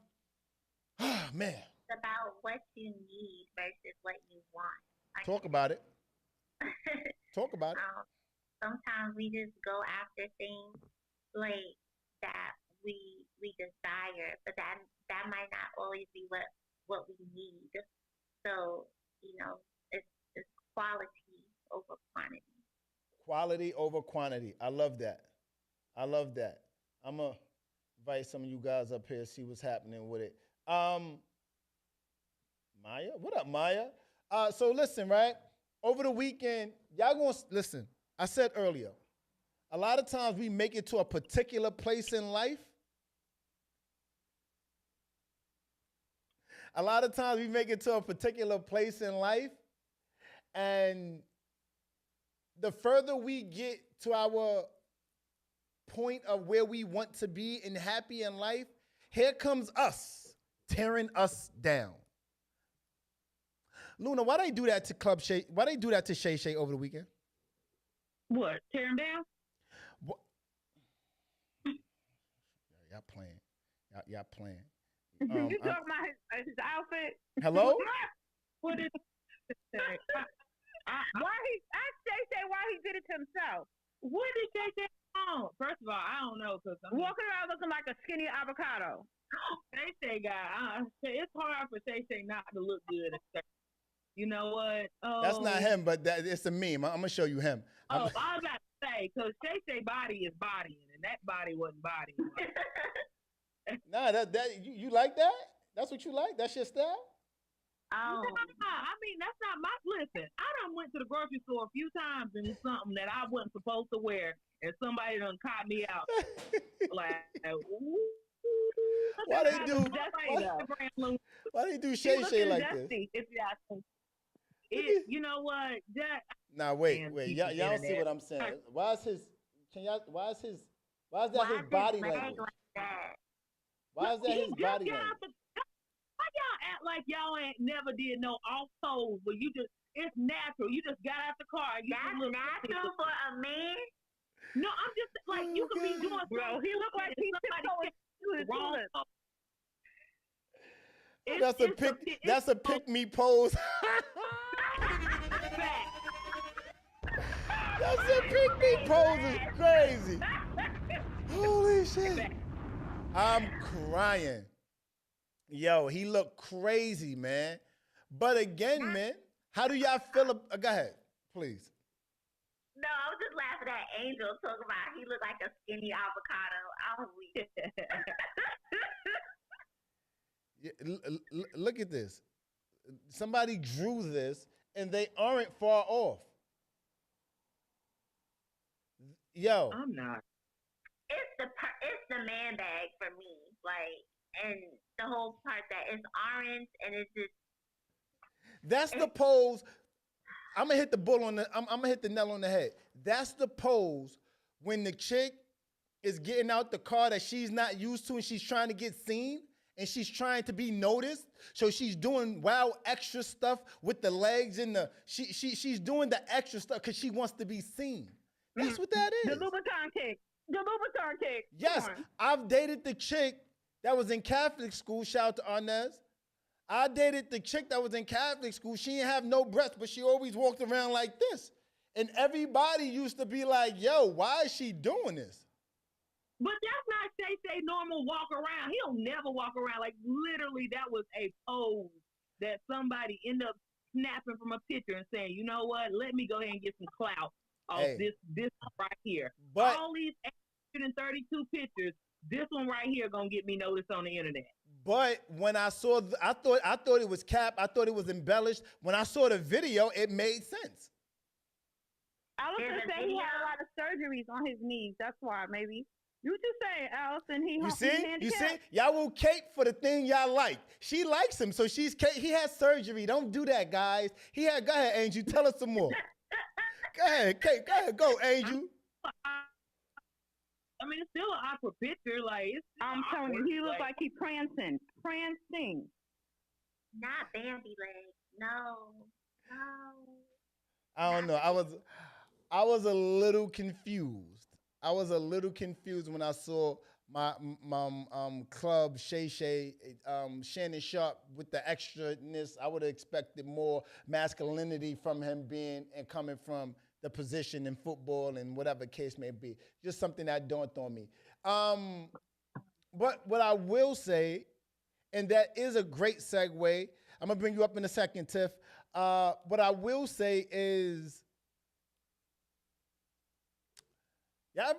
It's about what you need versus what you want. Talk about it. Talk about it. Sometimes we just go after things like that we desire, but that might not always be what we need. So, it's quality over quantity. Quality over quantity. I love that. I'm going to invite some of you guys up here, see what's happening with it. Maya? What up, Maya? So listen, right? Over the weekend, y'all going to listen. I said earlier, a lot of times we make it to a particular place in life. And the further we get to our point of where we want to be and happy in life, here comes us tearing us down. Luna, why they do that to Club Shay? Why they do that to Shay Shay over the weekend? What? Tear him down? What? Y'all playing. Y'all playing. You talking about his outfit? Hello? What is why he asked Shay Shay why he did it to himself? What did Shay Shay on? First of all, I don't know because walking around looking like a skinny avocado. Shay Shay guy, it's hard for Shay Shay not to look good. You know what? Oh, that's not him, but it's a meme. I'm gonna show you him. I was about to say because Shay Shay body is bodying, and that body wasn't bodying. Nah, that you like that? That's what you like? That's your style? Nah, I mean that's not my. Listen, I done went to the grocery store a few times and it's something that I wasn't supposed to wear, and somebody done caught me out. Like, why they do Shay Shay like this? If you ask me. You know what? Now wait. and Y'all people's don't see internet. what I'm saying. Why is his? Can y'all? Why is his? Why is that Why his is his body leg language? like that? Why is that He his just body got out language? the. Why y'all act like y'all ain't never did no off pose, but you just it's natural. You just got out the car. And you That's just look natural for a man. No, I'm just like you Oh, could be God. doing Bro, he looked like he tiptoeing to his wrong. toilet. That's a pick. That's a pick me pose. Fact. That's a pick me pose. Is crazy. Holy shit. I'm crying. Yo, he looked crazy, man. But again, man, how do y'all feel? Go ahead, please. No, I was just laughing at Angel talking about he looked like a skinny avocado. I was weak. Yeah, look at this. Somebody drew this, and they aren't far off. Yo, I'm not. It's the man bag for me, like, and the whole part that it's orange and it's just that's the pose. I'm gonna hit the bull on the. I'm gonna hit the nail on the head. That's the pose when the chick is getting out the car that she's not used to, and she's trying to get seen, and she's trying to be noticed. So she's doing wild extra stuff with the legs and the. She's doing the extra stuff because she wants to be seen. That's what that The is. Louboutin kick. The Louboutin kick. Yes, Come on. I've dated the chick that was in Catholic school. Shout out to Arnez. I dated the chick that was in Catholic school. She didn't have no breasts, but she always walked around like this. And everybody used to be like, yo, why is she doing this? But that's not Shay normal walk around. He'll never walk around. Like literally, that was a pose that somebody ended up snapping from a picture and saying, you know what? Let me go ahead and get some clout off Hey. this right here. But all these 832 pictures, this one right here gonna get me noticed on the internet. But when I saw, I thought it was cap. I thought it was embellished. When I saw the video, it made sense. Allison There's a said he video. had a lot of surgeries on his knees. That's why, maybe. You just say, Allison, he You he's see? handicapped. Y'all will cape for the thing y'all like. She likes him, so he has surgery. Don't do that, guys. Go ahead, Angel. Tell us some more. Go ahead, Kate. Go ahead, go, Angel. I mean, it's still an awkward picture. Like it's I'm telling you, he looks like he prancing. not Bambi legs. No. I don't know. I was a little confused. I was a little confused when I saw my club Shay Shannon Sharp with the extraness. I would have expected more masculinity from him being and coming from the position in football and whatever case may be. Just something that dawned on me. But what I will say, and that is a great segue. I'm gonna bring you up in a second, Tiff. What I will say is, y'all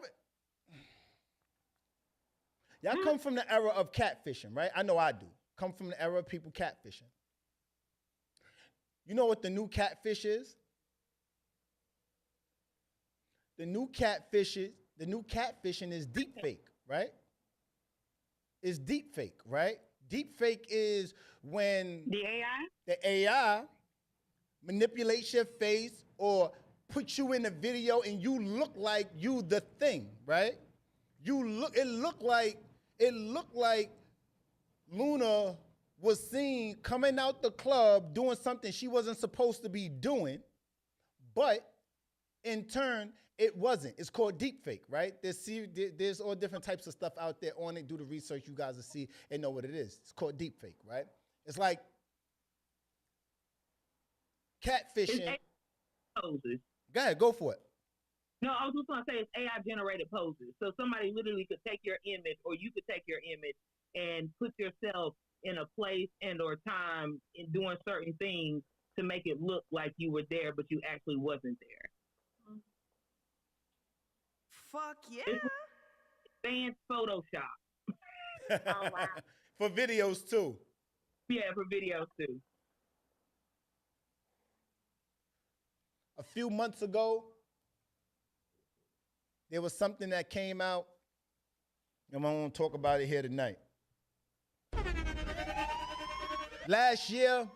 come from the era of catfishing, right? I know I do. Come from the era of people catfishing. You know what the new catfish is? The new catfishing is deep fake, right? It's deep fake, right? Deep fake is when the AI manipulates your face or puts you in a video and you look like you the thing, right? It looked like Luna was seen coming out the club doing something she wasn't supposed to be doing, but in turn, it wasn't. It's called deepfake, right? There's all different types of stuff out there on it. Do the research, you guys will see and know what it is. It's called deepfake, right? It's like catfishing. Poses. Go ahead, go for it. No, I was just gonna say it's AI generated poses. So somebody literally could take your image, or you could take your image and put yourself in a place and or time in doing certain things to make it look like you were there, but you actually wasn't there. Fuck yeah. Advanced Photoshop. Oh, wow. For videos too. Yeah, for videos too. A few months ago, there was something that came out, and I want to talk about it here tonight. Last year,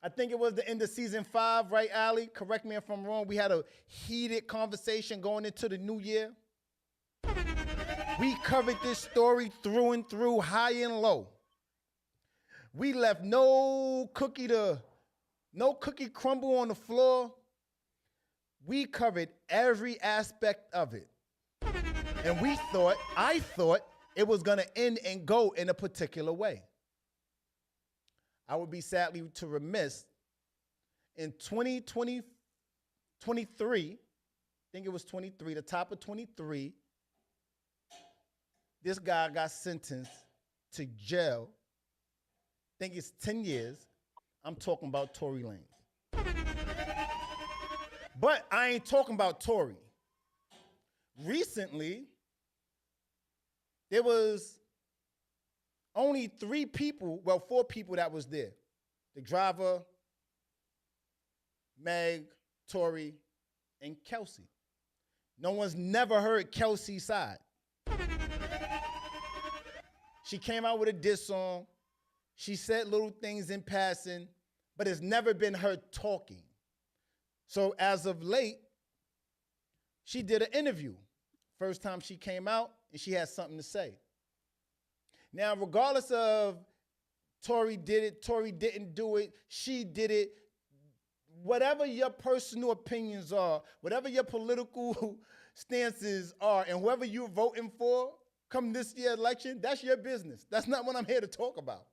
I think it was the end of season 5, right, Allie? Correct me if I'm wrong. We had a heated conversation going into the new year. We covered this story through and through, high and low. We left no cookie crumble on the floor. We covered every aspect of it. And I thought it was going to end and go in a particular way. I would be sadly to remiss in 23, I think it was 23, the top of 23, this guy got sentenced to jail. I think it's 10 years. I'm talking about Tory Lanez. But I ain't talking about Tory. Recently, there was only 4 people that was there. The driver, Meg, Tory, and Kelsey. No one's never heard Kelsey's side. She came out with a diss song. She said little things in passing, but it's never been her talking. So as of late, she did an interview. First time she came out, and she had something to say. Now, regardless of Tory did it, Tory didn't do it, she did it, whatever your personal opinions are, whatever your political stances are, and whoever you're voting for come this year's election, that's your business. That's not what I'm here to talk about.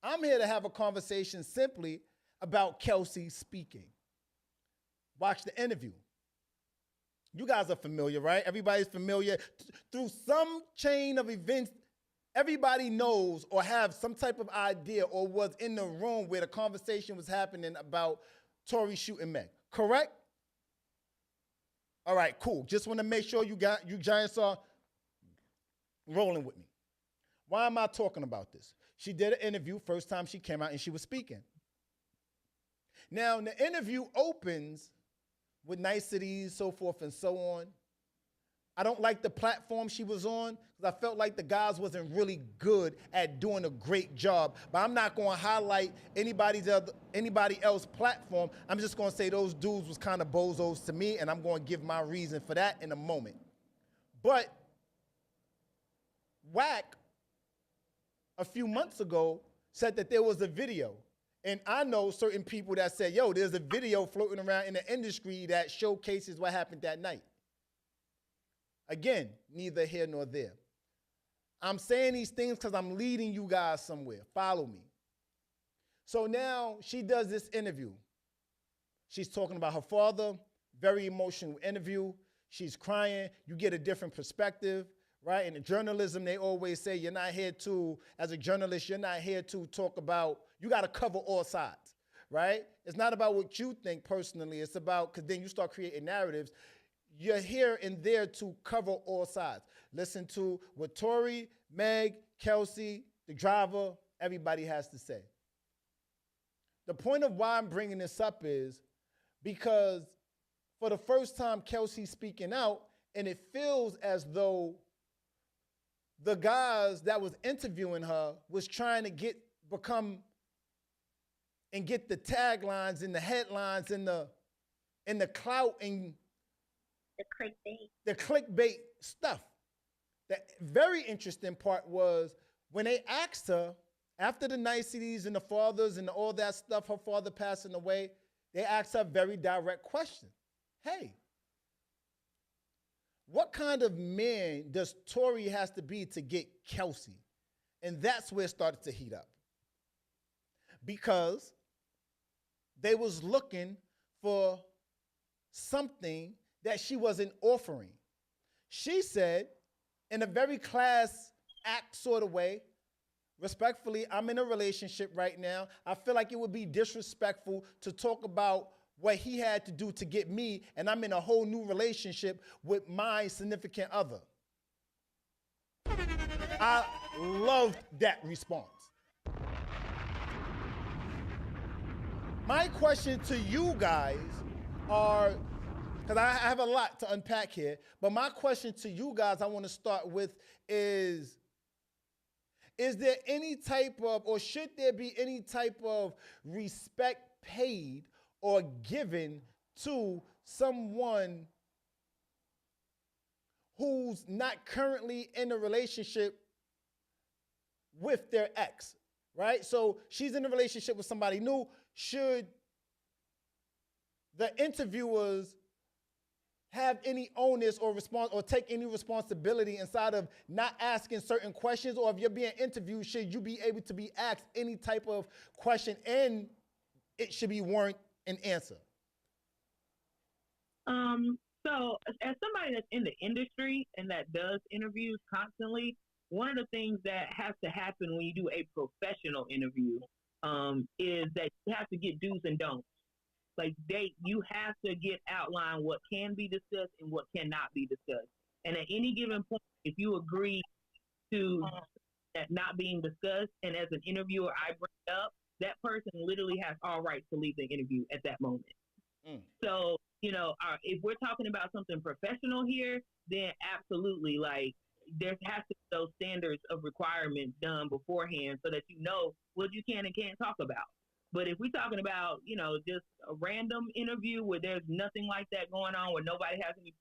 I'm here to have a conversation simply about Kelsey speaking. Watch the interview. You guys are familiar, right? Everybody's familiar. Through some chain of events, everybody knows or have some type of idea or was in the room where the conversation was happening about Tory shooting Meg. Correct? All right, cool. Just want to make sure you giants are rolling with me. Why am I talking about this? She did an interview, first time she came out, and she was speaking. Now, the interview opens with niceties, so forth and so on. I don't like the platform she was on because I felt like the guys wasn't really good at doing a great job. But I'm not going to highlight anybody else's platform. I'm just going to say those dudes was kind of bozos to me, and I'm going to give my reason for that in a moment. But Wack, a few months ago, said that there was a video. And I know certain people that said, yo, there's a video floating around in the industry that showcases what happened that night. Again, neither here nor there. I'm saying these things because I'm leading you guys somewhere. Follow me. So now she does this interview. She's talking about her father, very emotional interview. She's crying. You get a different perspective, right? In journalism, they always say you're not here to, as a journalist, you're not here to talk about, you got to cover all sides, right? It's not about what you think personally. It's about, because then you start creating narratives. You're here and there to cover all sides. Listen to what Tory, Meg, Kelsey, the driver, everybody has to say. The point of why I'm bringing this up is because for the first time, Kelsey's speaking out, and it feels as though the guys that was interviewing her was trying to get the taglines and the headlines and the clout and the clickbait stuff. The very interesting part was when they asked her, after the niceties and the fathers and all that stuff, her father passing away, they asked her a very direct question. Hey, what kind of man does Tory has to be to get Kelsey? And that's where it started to heat up. Because they was looking for something that she wasn't offering. She said, in a very class act sort of way, respectfully, I'm in a relationship right now. I feel like it would be disrespectful to talk about what he had to do to get me, and I'm in a whole new relationship with my significant other. I loved that response. My question to you guys are, because I have a lot to unpack here, but my question to you guys I want to start with is there any type of, or should there be any type of respect paid or given to someone who's not currently in a relationship with their ex, right? So she's in a relationship with somebody new. Should the interviewers have any onus or take any responsibility inside of not asking certain questions? Or if you're being interviewed, should you be able to be asked any type of question and it should be warrant an answer? So as somebody that's in the industry and that does interviews constantly, one of the things that has to happen when you do a professional interview is that you have to get do's and don'ts. Like you have to get outlined what can be discussed and what cannot be discussed. And at any given point, if you agree to that not being discussed, and as an interviewer I bring it up, that person literally has all rights to leave the interview at that moment. So, if we're talking about something professional here, then absolutely, like, there has to be those standards of requirements done beforehand so that you know what you can and can't talk about. But if we're talking about, just a random interview where there's nothing like that going on, where nobody has any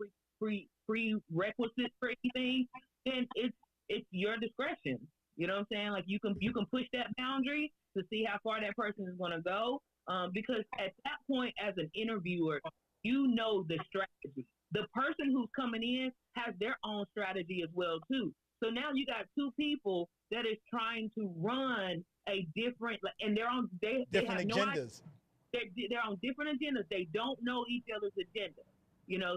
prerequisites for anything, then it's your discretion. You know what I'm saying? Like you can push that boundary to see how far that person is going to go. Because at that point, as an interviewer, you know the strategy. The person who's coming in has their own strategy as well too. So now you got two people that is trying to run a different, and they're on different agendas. They're on different agendas. They don't know each other's agenda.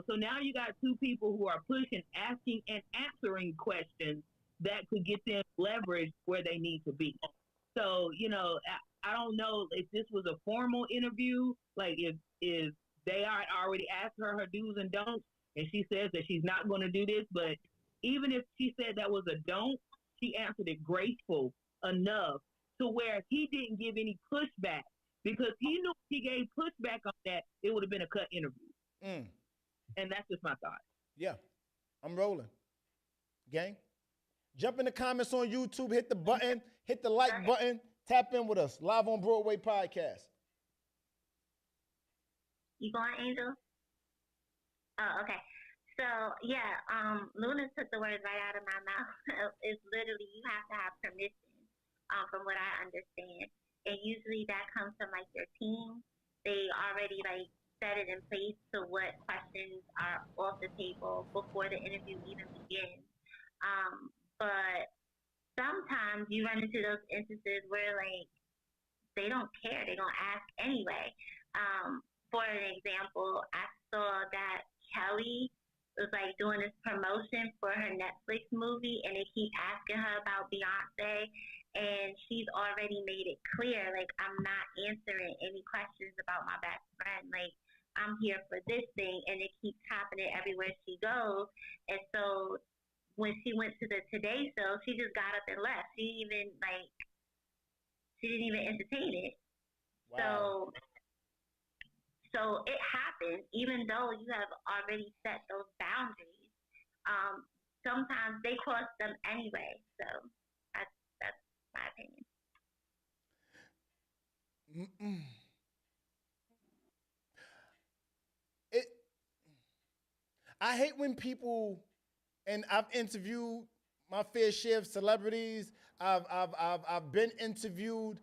So now you got two people who are pushing, asking, and answering questions that could get them leverage where they need to be. So, I don't know if this was a formal interview, like if they are already asked her do's and don'ts, and she says that she's not going to do this, but even if she said that was a don't, she answered it graceful enough to where he didn't give any pushback, because he knew if he gave pushback on that, it would have been a cut interview. And that's just my thought. Yeah, I'm rolling. Gang, jump in the comments on YouTube, hit the button, hit the like button, tap in with us, live on Broadway Podcast. You going, Angel? Oh, okay. So, yeah, Luna took the words right out of my mouth. It's literally, you have to have permission, from what I understand. And usually that comes from, like, your team. They already, like, set it in place to what questions are off the table before the interview even begins. But sometimes you run into those instances where, like, they don't care. They don't ask anyway. For an example, I saw that Kelly was, like, doing this promotion for her Netflix movie, and they keep asking her about Beyonce, and she's already made it clear, like, I'm not answering any questions about my best friend. Like, I'm here for this thing, and it keeps happening everywhere she goes. And so when she went to the Today Show, she just got up and left. She didn't even entertain it. Wow. So it happens, even though you have already set those boundaries. Sometimes they cross them anyway. So that's my opinion. I hate when people, and I've interviewed my fair share of celebrities. I've been interviewed.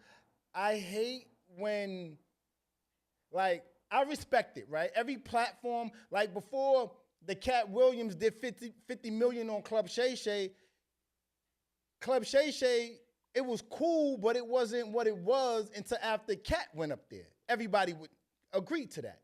I hate when, like, I respect it, right? Every platform, like before the Cat Williams did 50 million on Club Shay Shay, it was cool, but it wasn't what it was until after Cat went up there. Everybody would agree to that.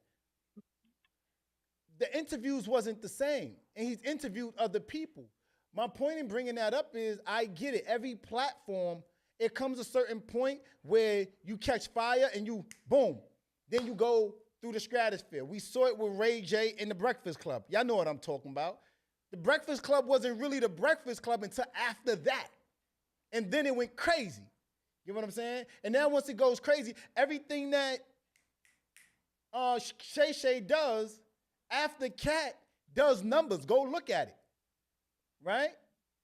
The interviews wasn't the same, and he's interviewed other people. My point in bringing that up is I get it. Every platform, it comes a certain point where you catch fire and you, boom, then you go through the stratosphere. We saw it with Ray J in the Breakfast Club. Y'all know what I'm talking about. The Breakfast Club wasn't really the Breakfast Club until after that. And then it went crazy. You know what I'm saying? And now once it goes crazy, everything that Shay Shay does after Cat does numbers. Go look at it. Right?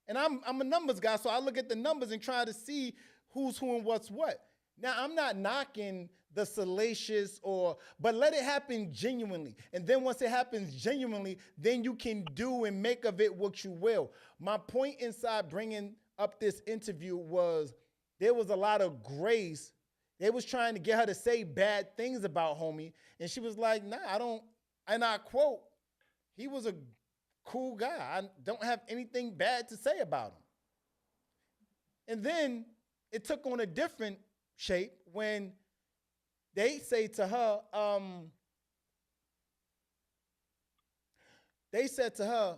And I'm a numbers guy, so I look at the numbers and try to see who's who and what's what. Now, I'm not knocking the salacious but let it happen genuinely. And then once it happens genuinely, then you can do and make of it what you will. My point inside bringing up this interview was there was a lot of grace. They was trying to get her to say bad things about homie. And she was like, nah, I don't. And I quote, he was a cool guy. I don't have anything bad to say about him. And then it took on a different shape when they say to her, they said to her,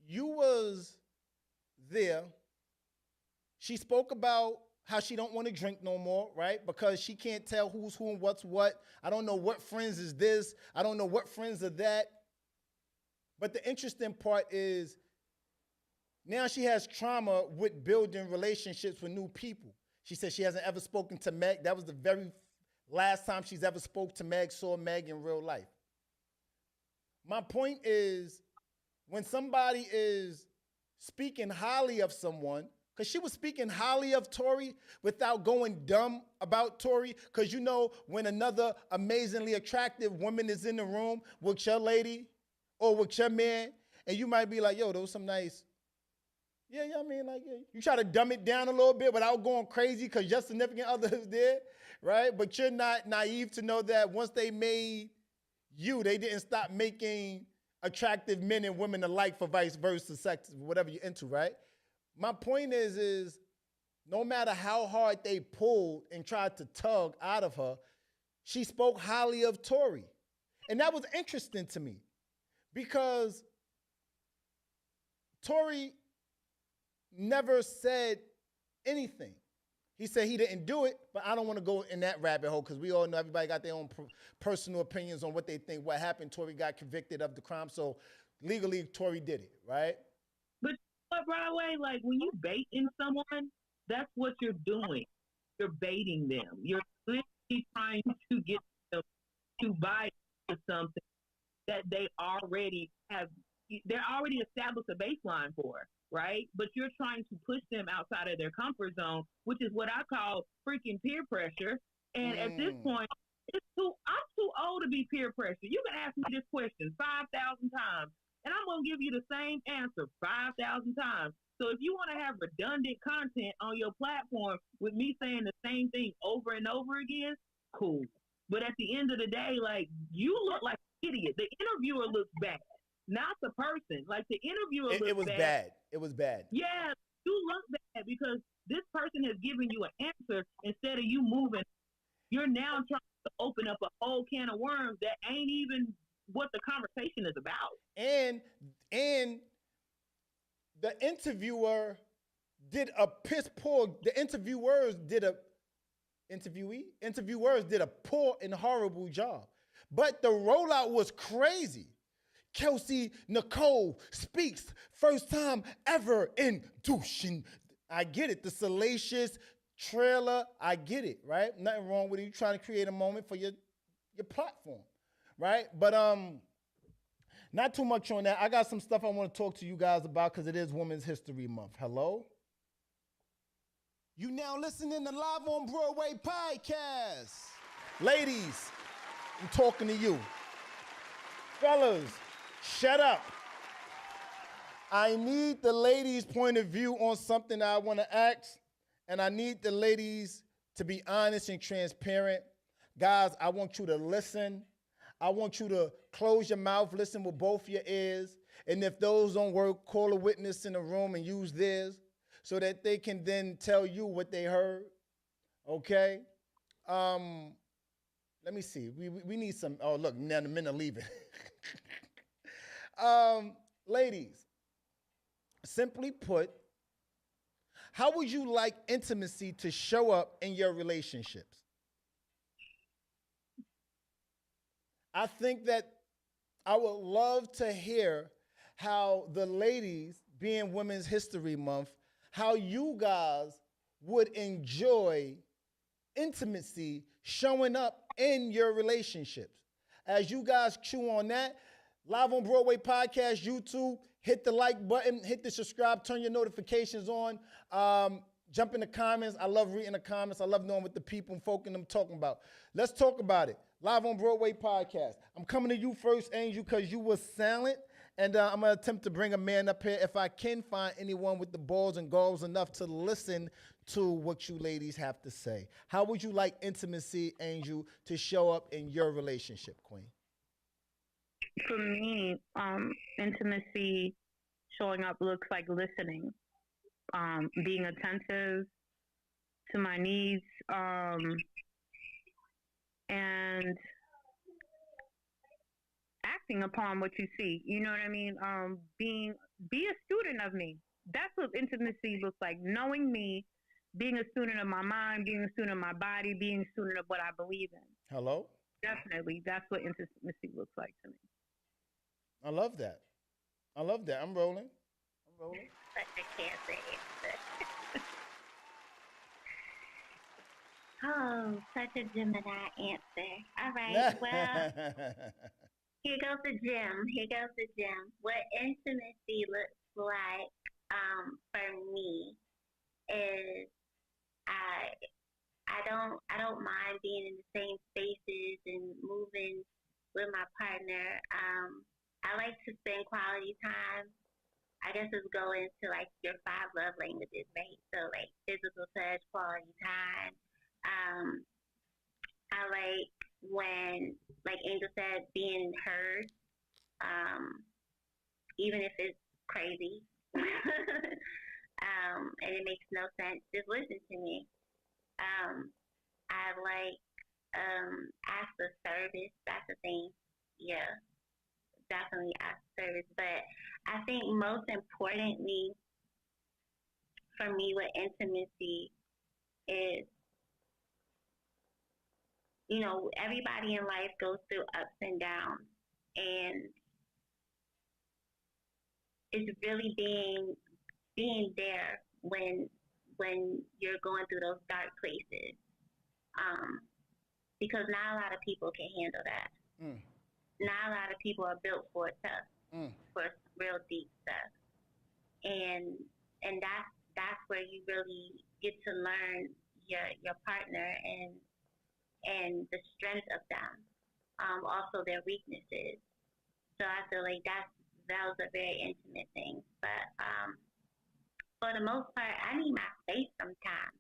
you was there. She spoke about how she don't want to drink no more, right? Because she can't tell who's who and what's what. I don't know what friends is this. I don't know what friends are that. But the interesting part is now she has trauma with building relationships with new people. She said she hasn't ever spoken to Meg. That was the very last time she's ever spoke to Meg, saw Meg in real life. My point is, when somebody is speaking highly of someone, because she was speaking highly of Tory without going dumb about Tory, because you know when another amazingly attractive woman is in the room with your lady or with your man, and you might be like, yo, those some nice. Yeah, I mean, like, yeah. You try to dumb it down a little bit without going crazy because your significant other is there, right? But you're not naive to know that once they made you, they didn't stop making attractive men and women alike for vice versa, sex, whatever you're into, right? My point is no matter how hard they pulled and tried to tug out of her, she spoke highly of Tory. And that was interesting to me because Tory never said anything. He said he didn't do it, but I don't want to go in that rabbit hole because we all know everybody got their own personal opinions on what they think, what happened. Tory got convicted of the crime, so legally Tory did it, right? But right away, like when you baiting someone, that's what you're doing. You're baiting them. You're literally trying to get them to buy into something that they already have. They're already established a baseline for, right? But you're trying to push them outside of their comfort zone, which is what I call freaking peer pressure. And at this point, I'm too old to be peer pressure. You can ask me this question 5,000 times, and I'm going to give you the same answer 5,000 times. So if you want to have redundant content on your platform with me saying the same thing over and over again, cool. But at the end of the day, like, you look like an idiot. The interviewer looks bad. Not the person. Like the interviewer It was bad. It was bad. Yeah, you look bad because this person has given you an answer instead of you moving. You're now trying to open up a whole can of worms that ain't even what the conversation is about. And the interviewer did a piss poor. The interviewers did a poor and horrible job. But the rollout was crazy. Kelsey Nicole speaks first time ever in douching. I get it. The salacious trailer, I get it, right? Nothing wrong with it. You trying to create a moment for your platform, right? But not too much on that. I got some stuff I want to talk to you guys about because it is Women's History Month. Hello? You now listening to Live on Broadway podcast. Ladies, I'm talking to you. Fellas, shut up. I need the ladies' point of view on something I want to ask, and I need the ladies to be honest and transparent. Guys, I want you to listen. I want you to close your mouth, listen with both your ears, and if those don't work, call a witness in the room and use theirs so that they can then tell you what they heard, okay? Let me see. We need some, oh, look, now the men are leaving. Ladies, simply put, how would you like intimacy to show up in your relationships? I think that I would love to hear how the ladies, being Women's History Month, how you guys would enjoy intimacy showing up in your relationships. As you guys chew on that, Live on Broadway podcast, YouTube, hit the like button, hit the subscribe, turn your notifications on. Jump in the comments. I love reading the comments. I love knowing what the people and folk in them talking about. Let's talk about it. Live on Broadway podcast. I'm coming to you first, Angel, because you were silent. And I'm going to attempt to bring a man up here if I can find anyone with the balls and galls enough to listen to what you ladies have to say. How would you like intimacy, Angel, to show up in your relationship, Queen? For me, intimacy showing up looks like listening, being attentive to my needs, and acting upon what you see. You know what I mean? Be a student of me. That's what intimacy looks like. Knowing me, being a student of my mind, being a student of my body, being a student of what I believe in. Hello? Definitely, that's what intimacy looks like to me. I love that. I love that. I'm rolling. But I can't say it. Oh, such a Gemini answer. All right, well, here goes the gem. What intimacy looks like for me is I don't mind being in the same spaces and moving with my partner. I like to spend quality time. I guess it's go into like your 5 love languages, right? So like physical touch, quality time. I like when, like Angel said, being heard, even if it's crazy, and it makes no sense, just listen to me. I like acts of service. That's a thing. Yeah, definitely acts of service. But I think most importantly for me with intimacy is, you know, everybody in life goes through ups and downs, and it's really being there when you're going through those dark places, because not a lot of people can handle that. Not a lot of people are built for tough, for real deep stuff, and that's where you really get to learn your partner and the strength of them, also their weaknesses. So I feel like those are very intimate things. But for the most part, I need my space sometimes.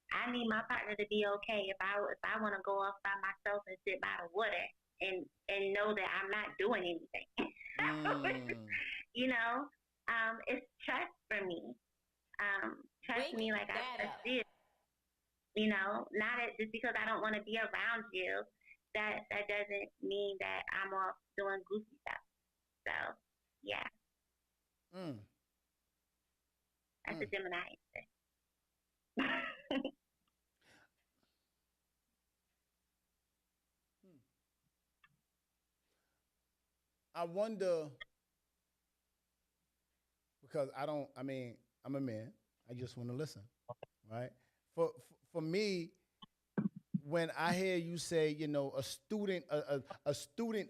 I need my partner to be okay if I want to go off by myself and sit by the water and know that I'm not doing anything. You know, it's trust for me. Trust me like I trust you. You know, not just because I don't want to be around you, that doesn't mean that I'm off doing goofy stuff. So, yeah. That's a Gemini answer. I wonder, because I'm a man. I just want to listen, right? For me, when I hear you say, you know, a student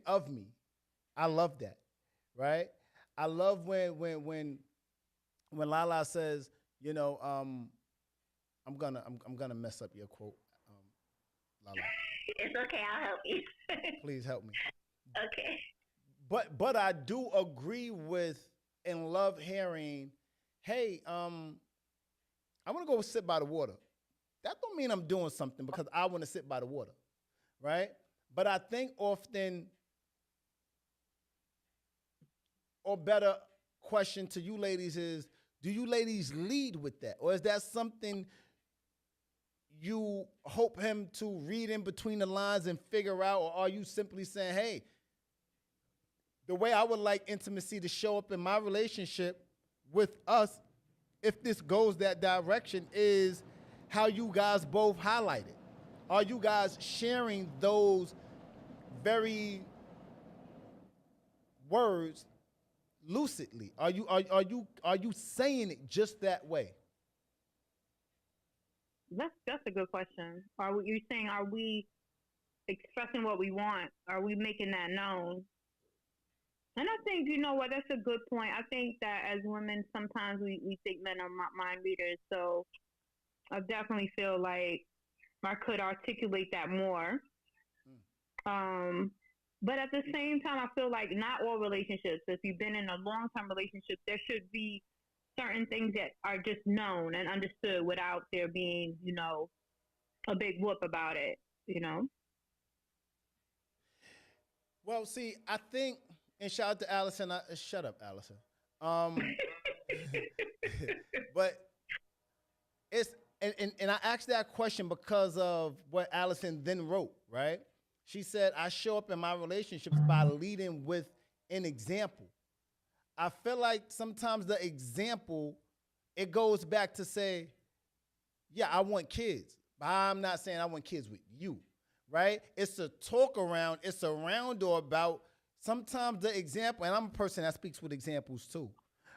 of me, I love that, right? I love when Lala says, you know, I'm gonna mess up your quote, Lala. It's okay, I'll help you. Please help me. Okay. But I do agree with and love hearing, hey, I want to go sit by the water. That don't mean I'm doing something because I want to sit by the water, right? But I think often, or better question to you ladies is, do you ladies lead with that? Or is that something you hope him to read in between the lines and figure out? Or are you simply saying, hey, the way I would like intimacy to show up in my relationship with us, if this goes that direction, is how you guys both highlight it? Are you guys sharing those very words lucidly? Are you saying it just that way? That's a good question. Are we expressing what we want? Are we making that known? And I think, you know what, that's a good point. I think that as women, sometimes we think men are mind readers. So I definitely feel like I could articulate that more. Um, but at the same time, I feel like not all relationships. If you've been in a long term relationship, there should be certain things that are just known and understood without there being, a big whoop about it. You know. Well, see, I think, and shout out to Allison. Shut up, Allison. Um, but it's and I asked that question because of what Allison then wrote, right? She said, I show up in my relationships by leading with an example. I feel like sometimes the example, it goes back to say, yeah, I want kids, but I'm not saying I want kids with you, right? It's a talk around, it's a round or about. Sometimes the example, and I'm a person that speaks with examples too,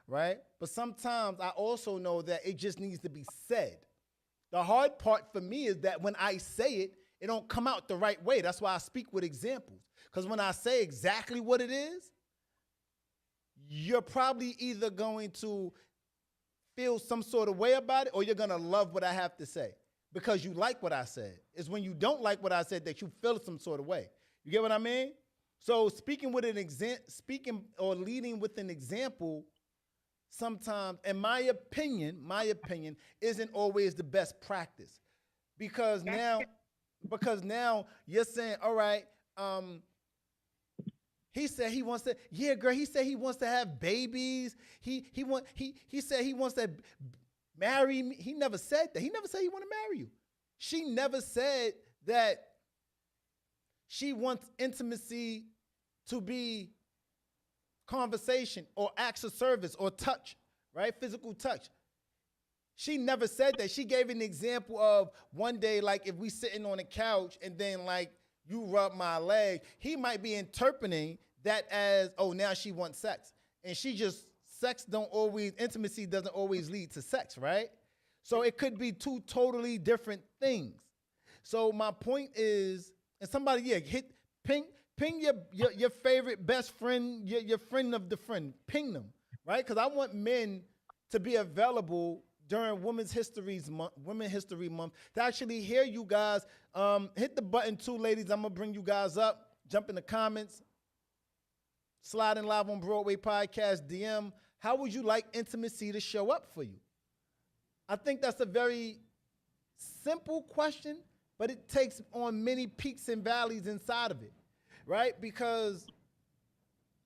right? But sometimes I also know that it just needs to be said. The hard part for me is that when I say it, it don't come out the right way. That's why I speak with examples. Because when I say exactly what it is, you're probably either going to feel some sort of way about it or you're going to love what I have to say because you like what I said. It's when you don't like what I said that you feel some sort of way. You get what I mean? So speaking or leading with an example, sometimes, in my opinion, isn't always the best practice. Because now you're saying, all right, he said he wants to, yeah, girl, he said he wants to have babies. He said he wants to marry me. He never said that. He never said he want to marry you. She never said that she wants intimacy to be conversation or acts of service or touch, right? Physical touch. She never said that. She gave an example of one day, like if we sitting on a couch and then like you rub my leg, he might be interpreting that as, oh, now she wants sex. And intimacy doesn't always lead to sex, right? So it could be two totally different things. So my point is, and somebody, ping your favorite best friend, your friend of the friend, ping them, right? Because I want men to be available during Women's History Month to actually hear you guys. Hit the button too, ladies. I'm going to bring you guys up. Jump in the comments. Sliding live on Broadway Podcast, DM. How would you like intimacy to show up for you? I think that's a very simple question, but it takes on many peaks and valleys inside of it, right? Because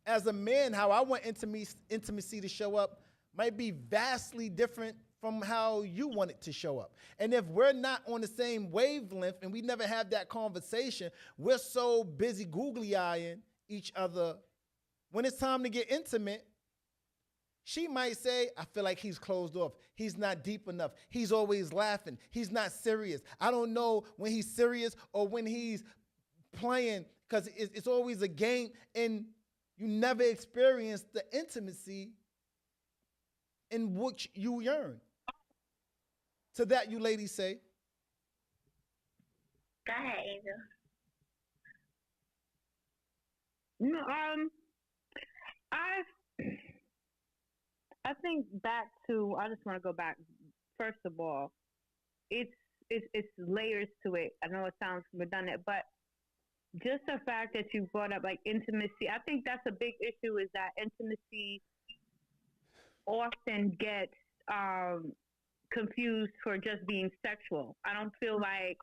as a man, how I want intimacy to show up might be vastly different from how you want it to show up. And if we're not on the same wavelength and we never have that conversation, we're so busy googly-eyeing each other. When it's time to get intimate, she might say, I feel like he's closed off. He's not deep enough. He's always laughing. He's not serious. I don't know when he's serious or when he's playing because it's always a game and you never experience the intimacy in which you yearn. To that, you ladies say. Go ahead, Angel. I think back to. I just want to go back. First of all, it's layers to it. I know it sounds redundant, but just the fact that you brought up like intimacy, I think that's a big issue. Is that intimacy often gets confused for just being sexual. I don't feel like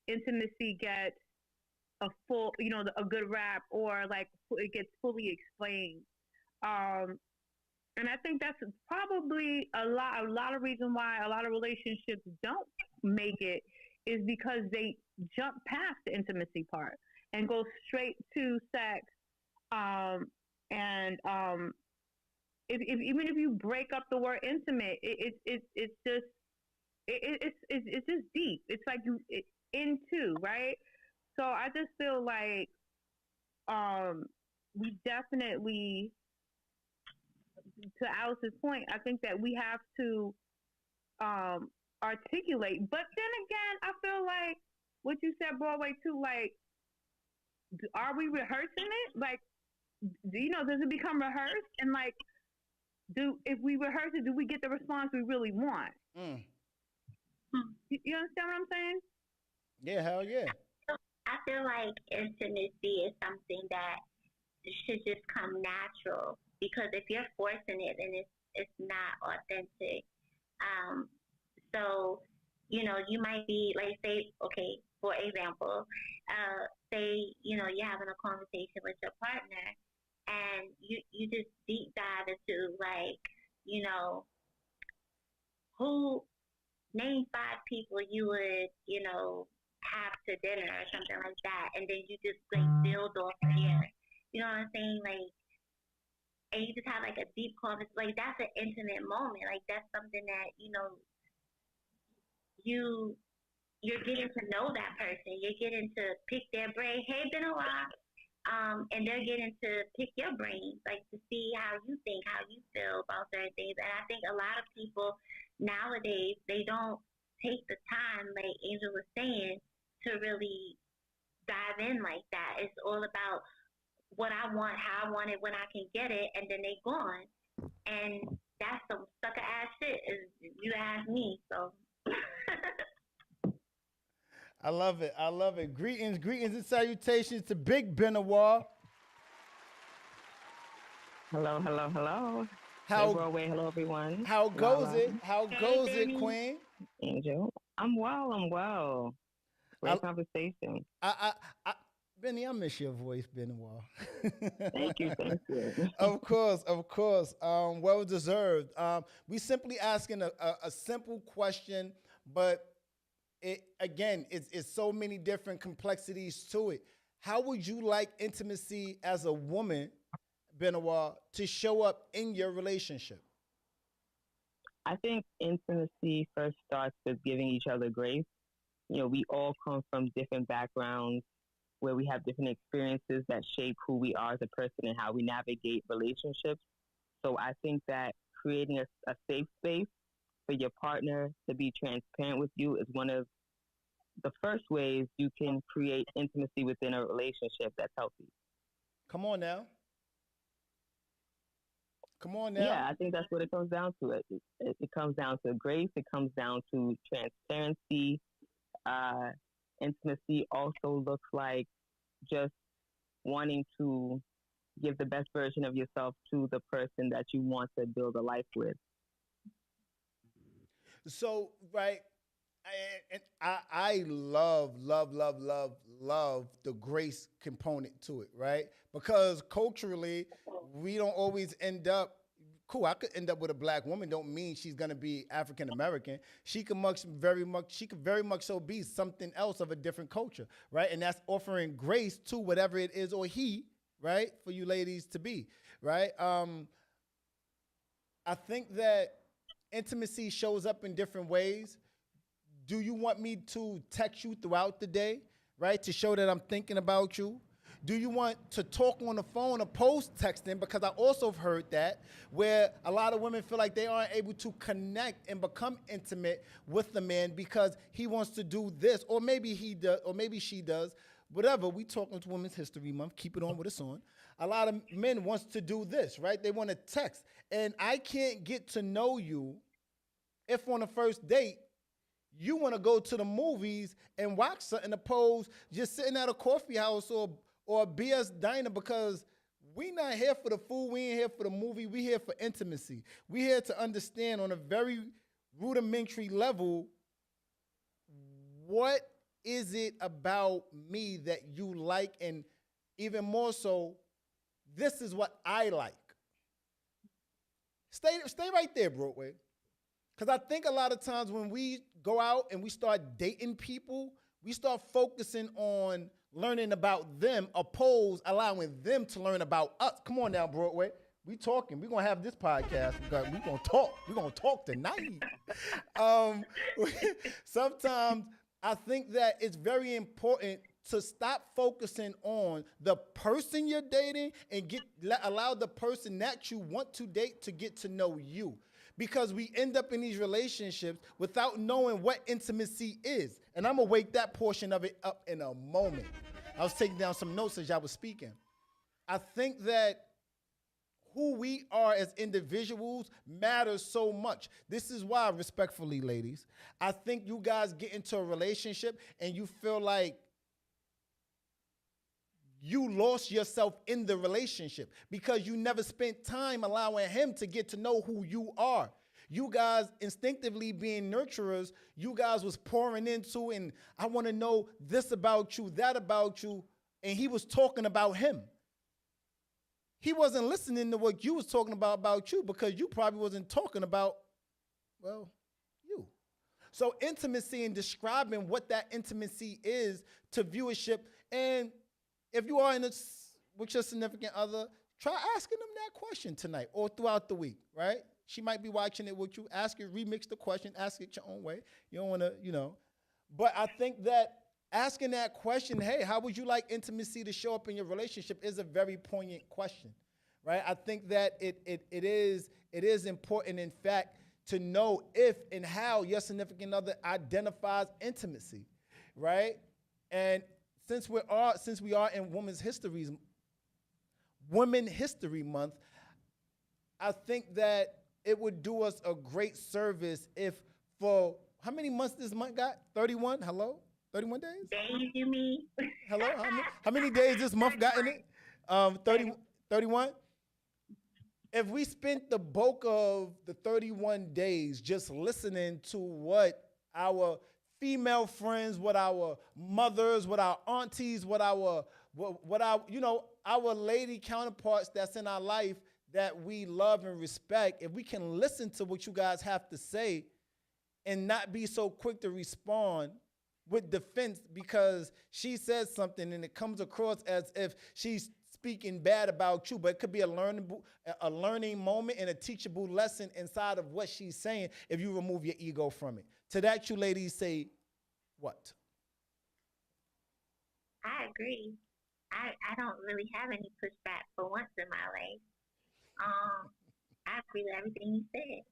intimacy gets a full, a good rap or like it gets fully explained. And I think that's probably a lot of reason why a lot of relationships don't make it is because they jump past the intimacy part and go straight to sex. Even if you break up the word intimate, it's just deep. It's like into, right? So I just feel like we definitely, to Alice's point, I think that we have to articulate. But then again, I feel like what you said, Broadway, too, like, are we rehearsing it? Like, does it become rehearsed? And like, if we rehearse it, do we get the response we really want? You understand what I'm saying? Yeah, hell yeah. I feel like intimacy is something that should just come natural because if you're forcing it, then it's not authentic. Um, so you might be like say, okay, for example, say you're having a conversation with your partner, and you just deep dive into like you know who name five people you would have to dinner or something like that, and then you just like build off there. You know what I'm saying? Like, and you just have like a deep conversation. Like that's an intimate moment. Like that's something that you you're getting to know that person. You're getting to pick their brain. Hey, been a while. And they're getting to pick your brain, like to see how you think, how you feel about certain things. And I think a lot of people nowadays they don't take the time, like Angel was saying, to really dive in like that. It's all about what I want, how I want it, when I can get it, and then they gone. And that's some sucker ass shit, if you ask me. So. I love it. I love it. Greetings, and salutations to Big Benoit. Hello, hello, hello. Hey, How Broadway. Hello, everyone. how goes Lala, it? How Hey, goes it, Benny. Queen? Angel. I'm well. I'm well. I, Great conversation. I Benny, I miss your voice, Benoit. Thank you. Thank you. Of course, of course. Well deserved. We simply asking a simple question, but it again, it's so many different complexities to it. How would you like intimacy as a woman, Benoit, to show up in your relationship? I think intimacy first starts with giving each other grace. We all come from different backgrounds where we have different experiences that shape who we are as a person and how we navigate relationships. So I think that creating a safe space for your partner to be transparent with you is one of the first ways you can create intimacy within a relationship that's healthy. Come on now. Come on now. Yeah, I think that's what it comes down to. It comes down to grace. It comes down to transparency. Uh, Intimacy also looks like just wanting to give the best version of yourself to the person that you want to build a life with. So, right, I love the grace component to it, right? Because culturally, we don't always end up. Cool, I could end up with a black woman. Don't mean she's gonna be African American. She could very much so be something else of a different culture, right? And that's offering grace to whatever it is or he, right, for you ladies to be, right? I think that intimacy shows up in different ways. Do you want me to text you throughout the day, right, to show that I'm thinking about you? Do you want to talk on the phone opposed texting? Because I also have heard that where a lot of women feel like they aren't able to connect and become intimate with the man because he wants to do this, or maybe he does, or maybe she does. Whatever, we talking to Women's History Month. Keep it on with us on. A lot of men wants to do this, right? They want to text. And I can't get to know you if on the first date you want to go to the movies and watch something opposed just sitting at a coffee house or a BS diner, because we not here for the food, we ain't here for the movie, we here for intimacy. We here to understand on a very rudimentary level, what is it about me that you like, and even more so, this is what I like. Stay right there, Broadway. Because I think a lot of times when we go out and we start dating people, we start focusing on learning about them, opposed allowing them to learn about us. Come on now, Broadway. We talking. We're going to have this podcast. We're going to talk. We're going to talk tonight. Sometimes I think that it's very important to stop focusing on the person you're dating and allow the person that you want to date to get to know you. Because we end up in these relationships without knowing what intimacy is. And I'm going to wake that portion of it up in a moment. I was taking down some notes as y'all was speaking. I think that who we are as individuals matters so much. This is why, respectfully, ladies, I think you guys get into a relationship and you feel like you lost yourself in the relationship because you never spent time allowing him to get to know who you are. You guys instinctively being nurturers, you guys was pouring into, and I want to know this about you, that about you, and he was talking about him. He wasn't listening to what you was talking about you because you probably wasn't talking about, well, you. So intimacy and describing what that intimacy is to viewership, and if you are with your significant other, try asking them that question tonight or throughout the week, right? She might be watching it with you. Ask it, remix the question, ask it your own way. You don't want to, But I think that asking that question, hey, how would you like intimacy to show up in your relationship, is a very poignant question, right? I think that it is important, in fact, to know if and how your significant other identifies intimacy, right? And since we are in Women's History Month, I think that it would do us a great service if for how many months this month got? 31? Hello? 31 days? Days, you mean? Hello? How many days this month got in it? 31? If we spent the bulk of the 31 days just listening to what our female friends, what our mothers, what our aunties, what our lady counterparts that's in our life that we love and respect, if we can listen to what you guys have to say and not be so quick to respond with defense because she says something and it comes across as if she's speaking bad about you, but it could be a learning moment and a teachable lesson inside of what she's saying if you remove your ego from it. To that, you ladies say what? I agree. I don't really have any pushback for once in my life. I agree with everything you said.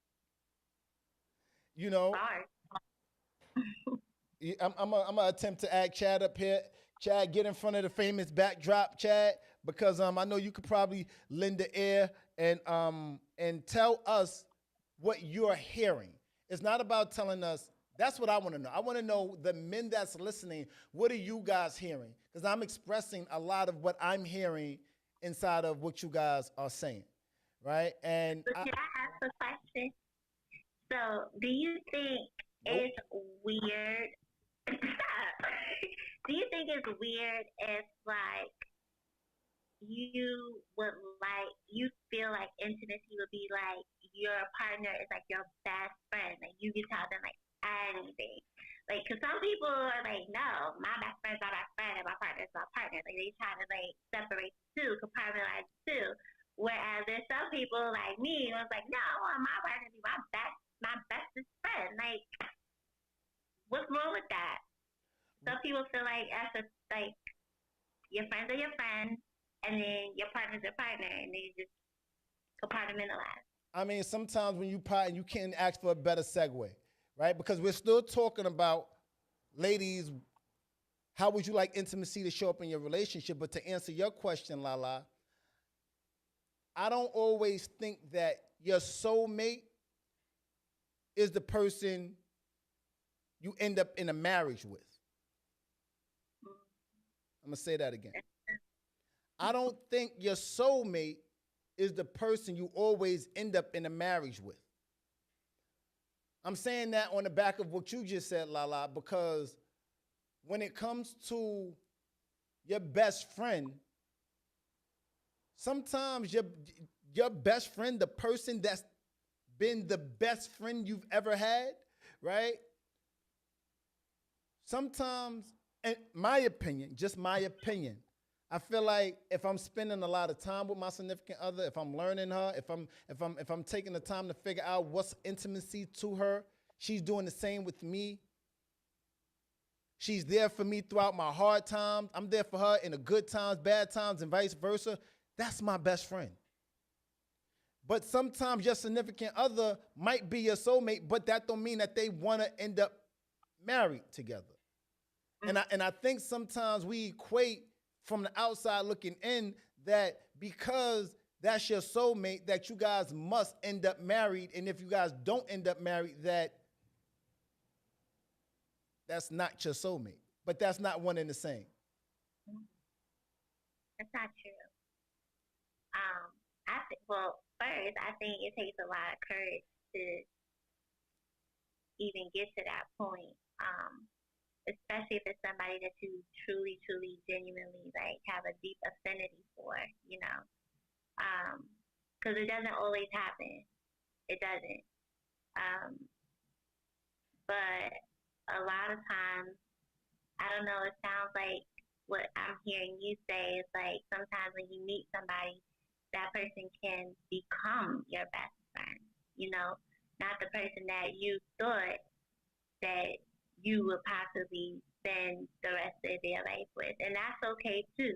I'm gonna attempt to add Chad up here. Chad, get in front of the famous backdrop, Chad, because I know you could probably lend the ear and tell us what you're hearing. It's not about telling us. That's what I want to know. I want to know, the men that's listening, what are you guys hearing? Because I'm expressing a lot of what I'm hearing inside of what you guys are saying, right? And so can I ask a question? So do you think it's weird? Do you think it's weird if, like, you feel like intimacy would be like your partner is like your best friend, like you can tell them like anything, like, because some people are like, no, my best friend's my best friend and my partner's my partner, like they try to like separate the two, compartmentalize the two, whereas there's some people like me who's like, no, I want my partner to be my bestest friend. Like, what's wrong with that? Some people feel like like your friends are your friends and then your partner's your partner, and they just compartmentalize. I mean, sometimes when you partner, you can't ask for a better segue, right? Because we're still talking about, ladies, how would you like intimacy to show up in your relationship? But to answer your question, Lala, I don't always think that your soulmate is the person you end up in a marriage with. I'm going to say that again. I don't think your soulmate is the person you always end up in a marriage with. I'm saying that on the back of what you just said, Lala, because when it comes to your best friend, sometimes your best friend, the person that's been the best friend you've ever had, right? Sometimes, in my opinion, just my opinion, I feel like if I'm spending a lot of time with my significant other, if I'm learning her, if I'm taking the time to figure out what's intimacy to her, she's doing the same with me. She's there for me throughout my hard times. I'm there for her in the good times, bad times, and vice versa. That's my best friend. But sometimes your significant other might be your soulmate, but that don't mean that they want to end up married together. And I think sometimes we equate from the outside looking in that because that's your soulmate, that you guys must end up married. And if you guys don't end up married, that's not your soulmate. But that's not one and the same. That's not true. Well, first, I think it takes a lot of courage to even get to that point. Especially if it's somebody that you truly, truly, genuinely like have a deep affinity for, you know. Because it doesn't always happen. It doesn't. But a lot of times, I don't know, it sounds like what I'm hearing you say is like sometimes when you meet somebody, that person can become your best friend, you know, not the person that you thought that you would possibly spend the rest of their life with. And that's okay too.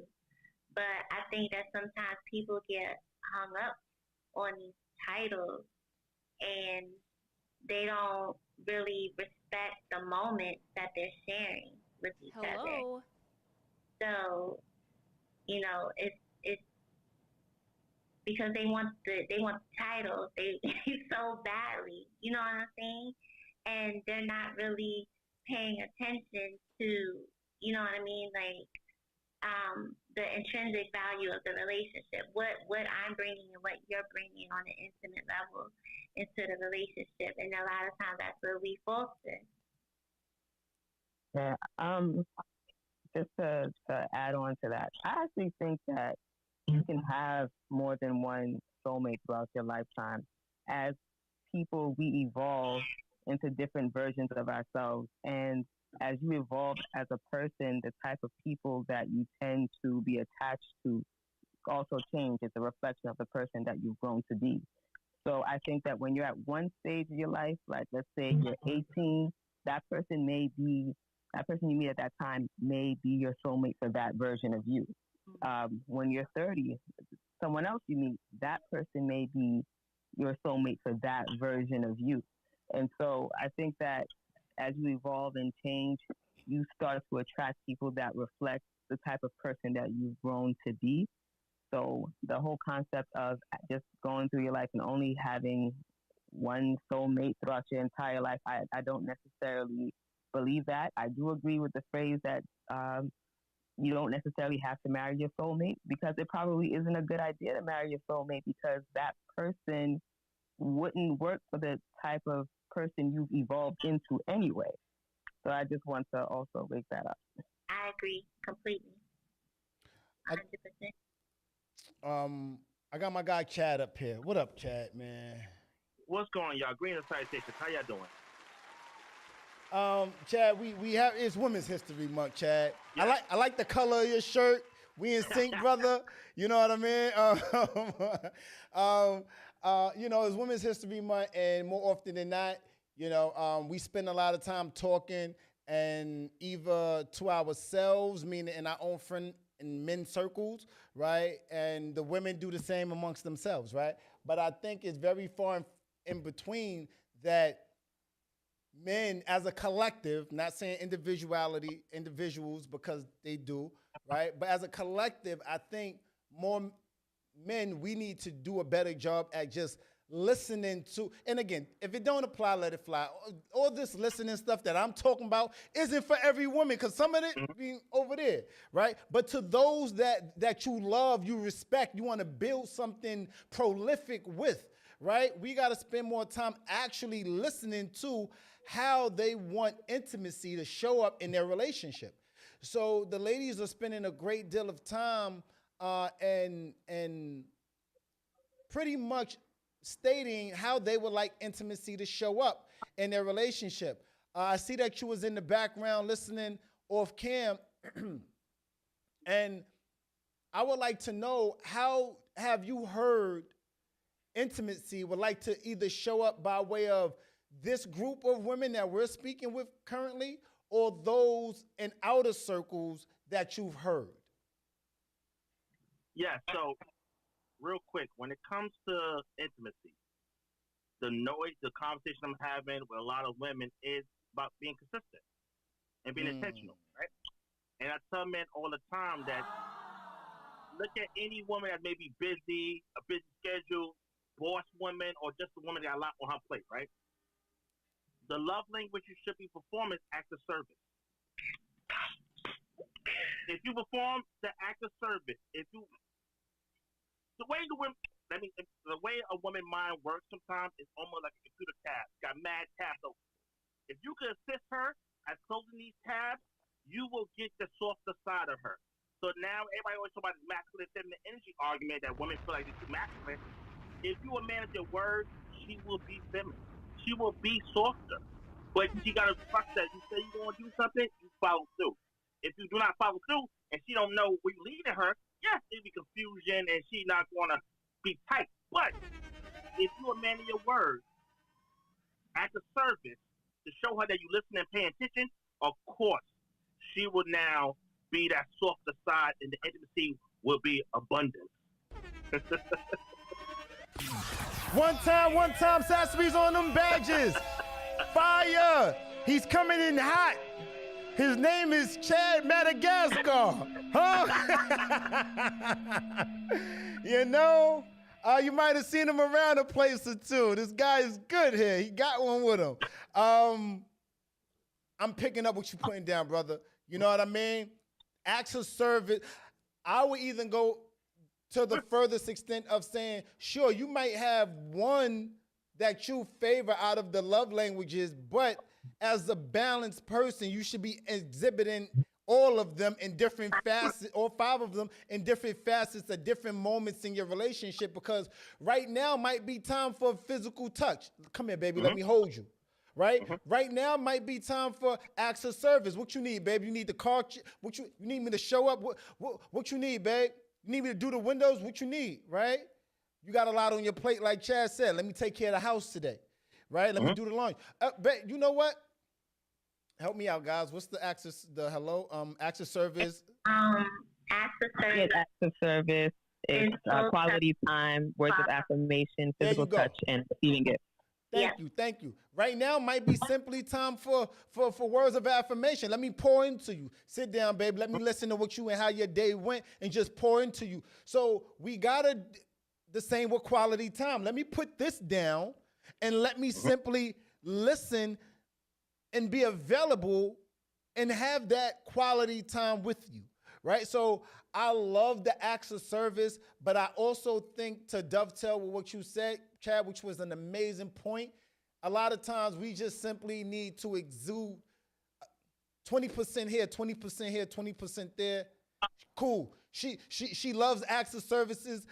But I think that sometimes people get hung up on these titles and they don't really respect the moments that they're sharing with each other. So, you know, it's because they want the titles they so badly, you know what I'm saying? And they're not really paying attention to, you know what I mean, like the intrinsic value of the relationship, what I'm bringing and what you're bringing on an intimate level into the relationship, and a lot of times that's where we falter. Yeah. Just to add on to that, I actually think that you can have more than one soulmate throughout your lifetime. As people, we evolve into different versions of ourselves. And as you evolve as a person, the type of people that you tend to be attached to also change. It's a reflection of the person that you've grown to be. So I think that when you're at one stage of your life, like let's say you're 18, that person you meet at that time may be your soulmate for that version of you. When you're 30, someone else you meet, that person may be your soulmate for that version of you. And so I think that as you evolve and change, you start to attract people that reflect the type of person that you've grown to be. So the whole concept of just going through your life and only having one soulmate throughout your entire life, I don't necessarily believe that. I do agree with the phrase that you don't necessarily have to marry your soulmate, because it probably isn't a good idea to marry your soulmate, because that person wouldn't work for the type of person you've evolved into anyway. So I just want to also wake that up. I agree completely. 100%. I got my guy Chad up here. What up, Chad, man? What's going on, y'all? Green and salutations. How y'all doing? Chad, we have, it's Women's History Month, Chad. Yeah. I like the color of your shirt. We in sync, brother. You know what I mean? You know, it's Women's History Month, and more often than not, you know, we spend a lot of time talking, and either to ourselves, meaning in our own friend and men circles, right? And the women do the same amongst themselves, right? But I think it's very far in between that men as a collective, not saying individuals, because they do, right? But as a collective, I think more men, we need to do a better job at just listening to, and again, if it don't apply, let it fly. All this listening stuff that I'm talking about isn't for every woman, because some of it being over there, right? But to those that you love, you respect, you want to build something prolific with, right? We got to spend more time actually listening to how they want intimacy to show up in their relationship. So the ladies are spending a great deal of time and pretty much stating how they would like intimacy to show up in their relationship. I see that you was in the background listening off cam, and I would like to know, how have you heard intimacy would like to either show up by way of this group of women that we're speaking with currently, or those in outer circles that you've heard? Yeah, so real quick, when it comes to intimacy, the conversation I'm having with a lot of women is about being consistent and being intentional, right? And I tell men all the time that, look at any woman that may be busy, a busy schedule, boss woman, or just a woman that got a lot on her plate, right? The love language you should be performing is act of service. If you perform the act of service, the way the way a woman's mind works sometimes is almost like a computer tab. Got mad tabs open. If you can assist her at closing these tabs, you will get the softer side of her. So now everybody always talk about this masculine and feminine energy argument that women feel like they're too masculine. If you will manage your words, she will be feminine. She will be softer. But she got to trust that you say you're going to do something, you follow through. If you do not follow through and she don't know where you're leading her, yes, there'll be confusion and she's not going to be tight. But if you are a man of your word, act of service to show her that you listen and pay attention, of course, she will now be that softer side and the intimacy will be abundant. One time, Sassby's on them badges. Fire! He's coming in hot. His name is Chad Madagascar. Huh? You know, you might have seen him around a place or two. This guy is good here. He got one with him. I'm picking up what you're putting down, brother. You know what I mean? Acts of service. I would even go to the furthest extent of saying, sure, you might have one that you favor out of the love languages, but as a balanced person, you should be exhibiting all of them in different facets, or 5 of them in different facets at different moments in your relationship, because right now might be time for physical touch. Come here, baby, let me hold you. Right? Right now might be time for acts of service. What you need, babe? You need the car? What you need me to show up? What you need, babe? You need me to do the windows? What you need, right? You got a lot on your plate, like Chad said. Let me take care of the house today, right? Let me do the laundry. Babe, you know what? Help me out, guys. What's the acts of service? Acts of service. Yes, acts of service. It's quality time, words of affirmation, physical touch, and receiving gifts. Thank you. Right now might be simply time for words of affirmation. Let me pour into you. Sit down, baby. Let me listen to what you and how your day went and just pour into you. So we gotta the same with quality time. Let me put this down and let me simply listen and be available and have that quality time with you, right? So I love the acts of service, but I also think, to dovetail with what you said, Chad, which was an amazing point, a lot of times we just simply need to exude 20% here, 20% here, 20% there. Cool. She loves acts of services.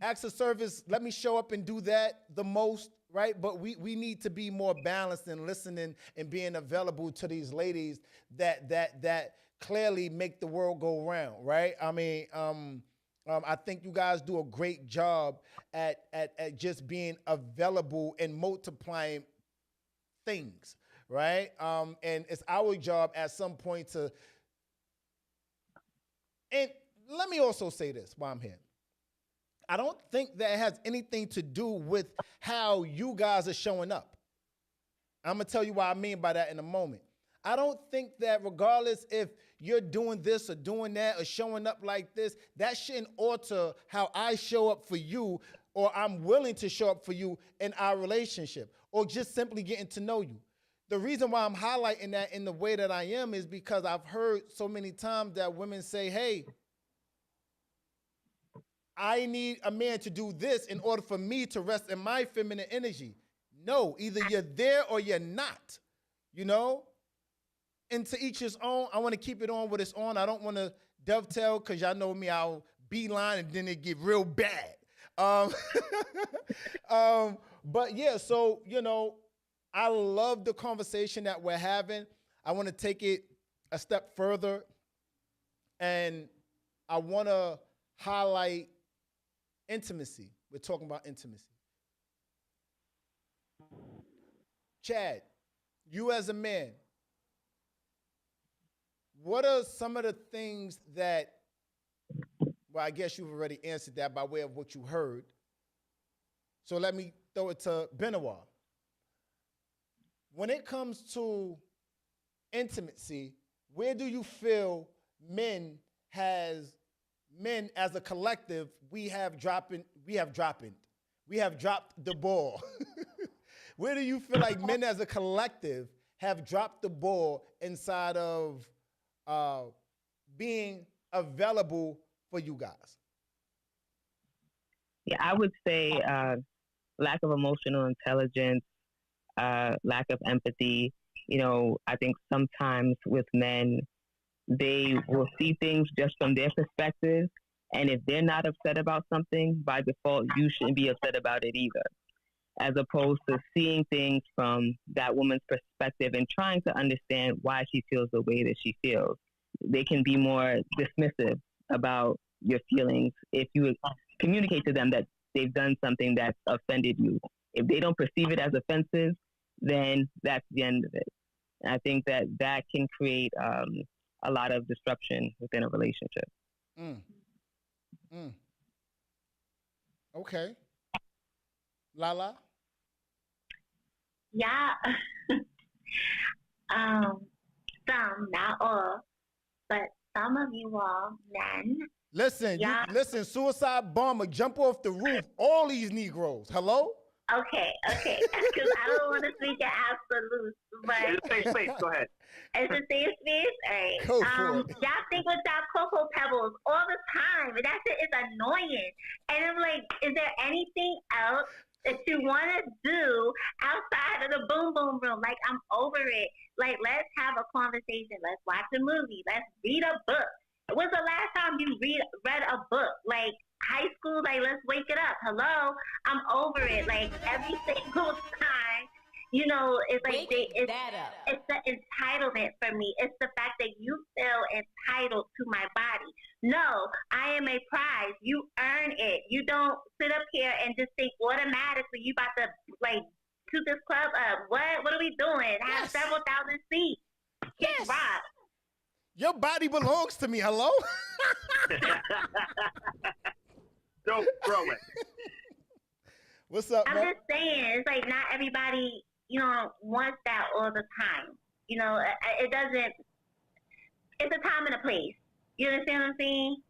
Acts of service, let me show up and do that the most, right? But we need to be more balanced and listening and being available to these ladies that clearly make the world go round, right? I mean, I think you guys do a great job at just being available and multiplying things, right? And it's our job at some point to, and let me also say this while I'm here. I don't think that has anything to do with how you guys are showing up. I'm going to tell you what I mean by that in a moment. I don't think that regardless if you're doing this or doing that or showing up like this, that shouldn't alter how I show up for you, or I'm willing to show up for you in our relationship, or just simply getting to know you. The reason why I'm highlighting that in the way that I am is because I've heard so many times that women say, hey, I need a man to do this in order for me to rest in my feminine energy. No, either you're there or you're not, you know? And to each his own. I want to keep it on what it's on. I don't want to dovetail because y'all know me, I'll beeline and then it get real bad. But yeah, so, you know, I love the conversation that we're having. I want to take it a step further, and I want to highlight intimacy. We're talking about intimacy. Chad, you as a man, what are some of the things that, well, I guess you've already answered that by way of what you heard. So let me throw it to Benoit. When it comes to intimacy, where do you feel men has men as a collective, we have dropped the ball. Where do you feel like men as a collective have dropped the ball inside of being available for you guys? Yeah, I would say lack of emotional intelligence, lack of empathy. I think sometimes with men, they will see things just from their perspective. And if they're not upset about something, by default, you shouldn't be upset about it either. As opposed to seeing things from that woman's perspective and trying to understand why she feels the way that she feels. They can be more dismissive about your feelings if you communicate to them that they've done something that's offended you. If they don't perceive it as offensive, then that's the end of it. And I think that can create a lot of disruption within a relationship. Okay. Lala? Yeah. Some, not all, but some of you all men. Listen, Yeah. listen, suicide bomber, jump off the roof, all these Negroes. Hello? Okay, because I don't want to speak in absolutes, but It's a safe space. Go ahead. it's a safe space. All right. Go for it. Y'all think with y'all Cocoa Pebbles all the time, and that shit is annoying. And I'm like, is there anything else that you want to do outside of the boom boom room? Like, I'm over it. Like, let's have a conversation. Let's watch a movie. Let's read a book. When's the last time you read a book? Like, high school, like, let's wake it up. Hello? I'm over it. Like, every single time, it's like it's the entitlement for me. It's the fact that you feel entitled to my body. No, I am a prize. You earn it. You don't sit up here and just think automatically you about to, like, toot this club up. What are we doing? Have several thousand seats. Kick rock. Your body belongs to me. Hello? Don't throw it. What's up, I'm man? just saying, it's like not everybody, wants that all the time. It doesn't. It's a time and a place. You understand what I'm saying?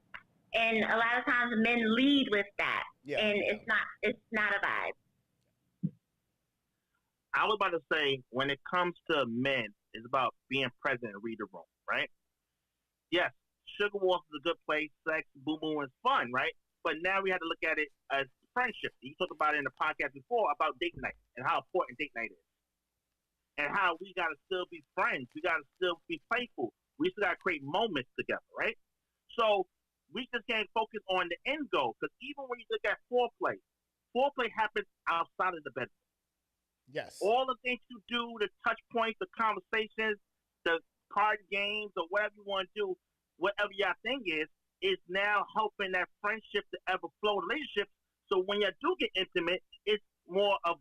And a lot of times men lead with that, and it's not a vibe. I was about to say, when it comes to men, it's about being present and read the room, right? Yes, Sugar Walls is a good place. Sex, boom, boom is fun, right? But now we have to look at it as friendship. You talked about it in the podcast before about date night and how important date night is. And how we got to still be friends. We got to still be playful. We still got to create moments together, right? So we just can't focus on the end goal. Because even when you look at foreplay happens outside of the bedroom. Yes. All the things you do, the touch points, the conversations, the card games, or whatever you want to do, whatever your thing is now helping that friendship to ever flow relationship. So when you do get intimate, it's more of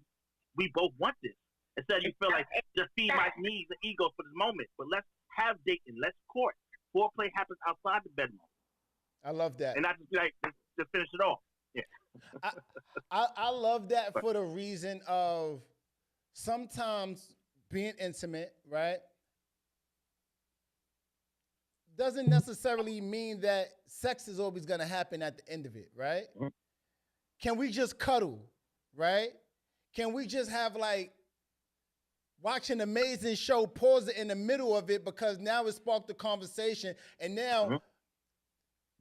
we both want this. Instead you feel like just feed my needs and ego for this moment. But let's have dating, let's court. Foreplay happens outside the bedroom. I love that. And not just like to finish it off. Yeah. I love that for the reason of sometimes being intimate, right? Doesn't necessarily mean that sex is always going to happen at the end of it, right? Mm-hmm. Can we just cuddle, right? Can we just have, like, watch an amazing show, pause it in the middle of it because now it sparked the conversation, and now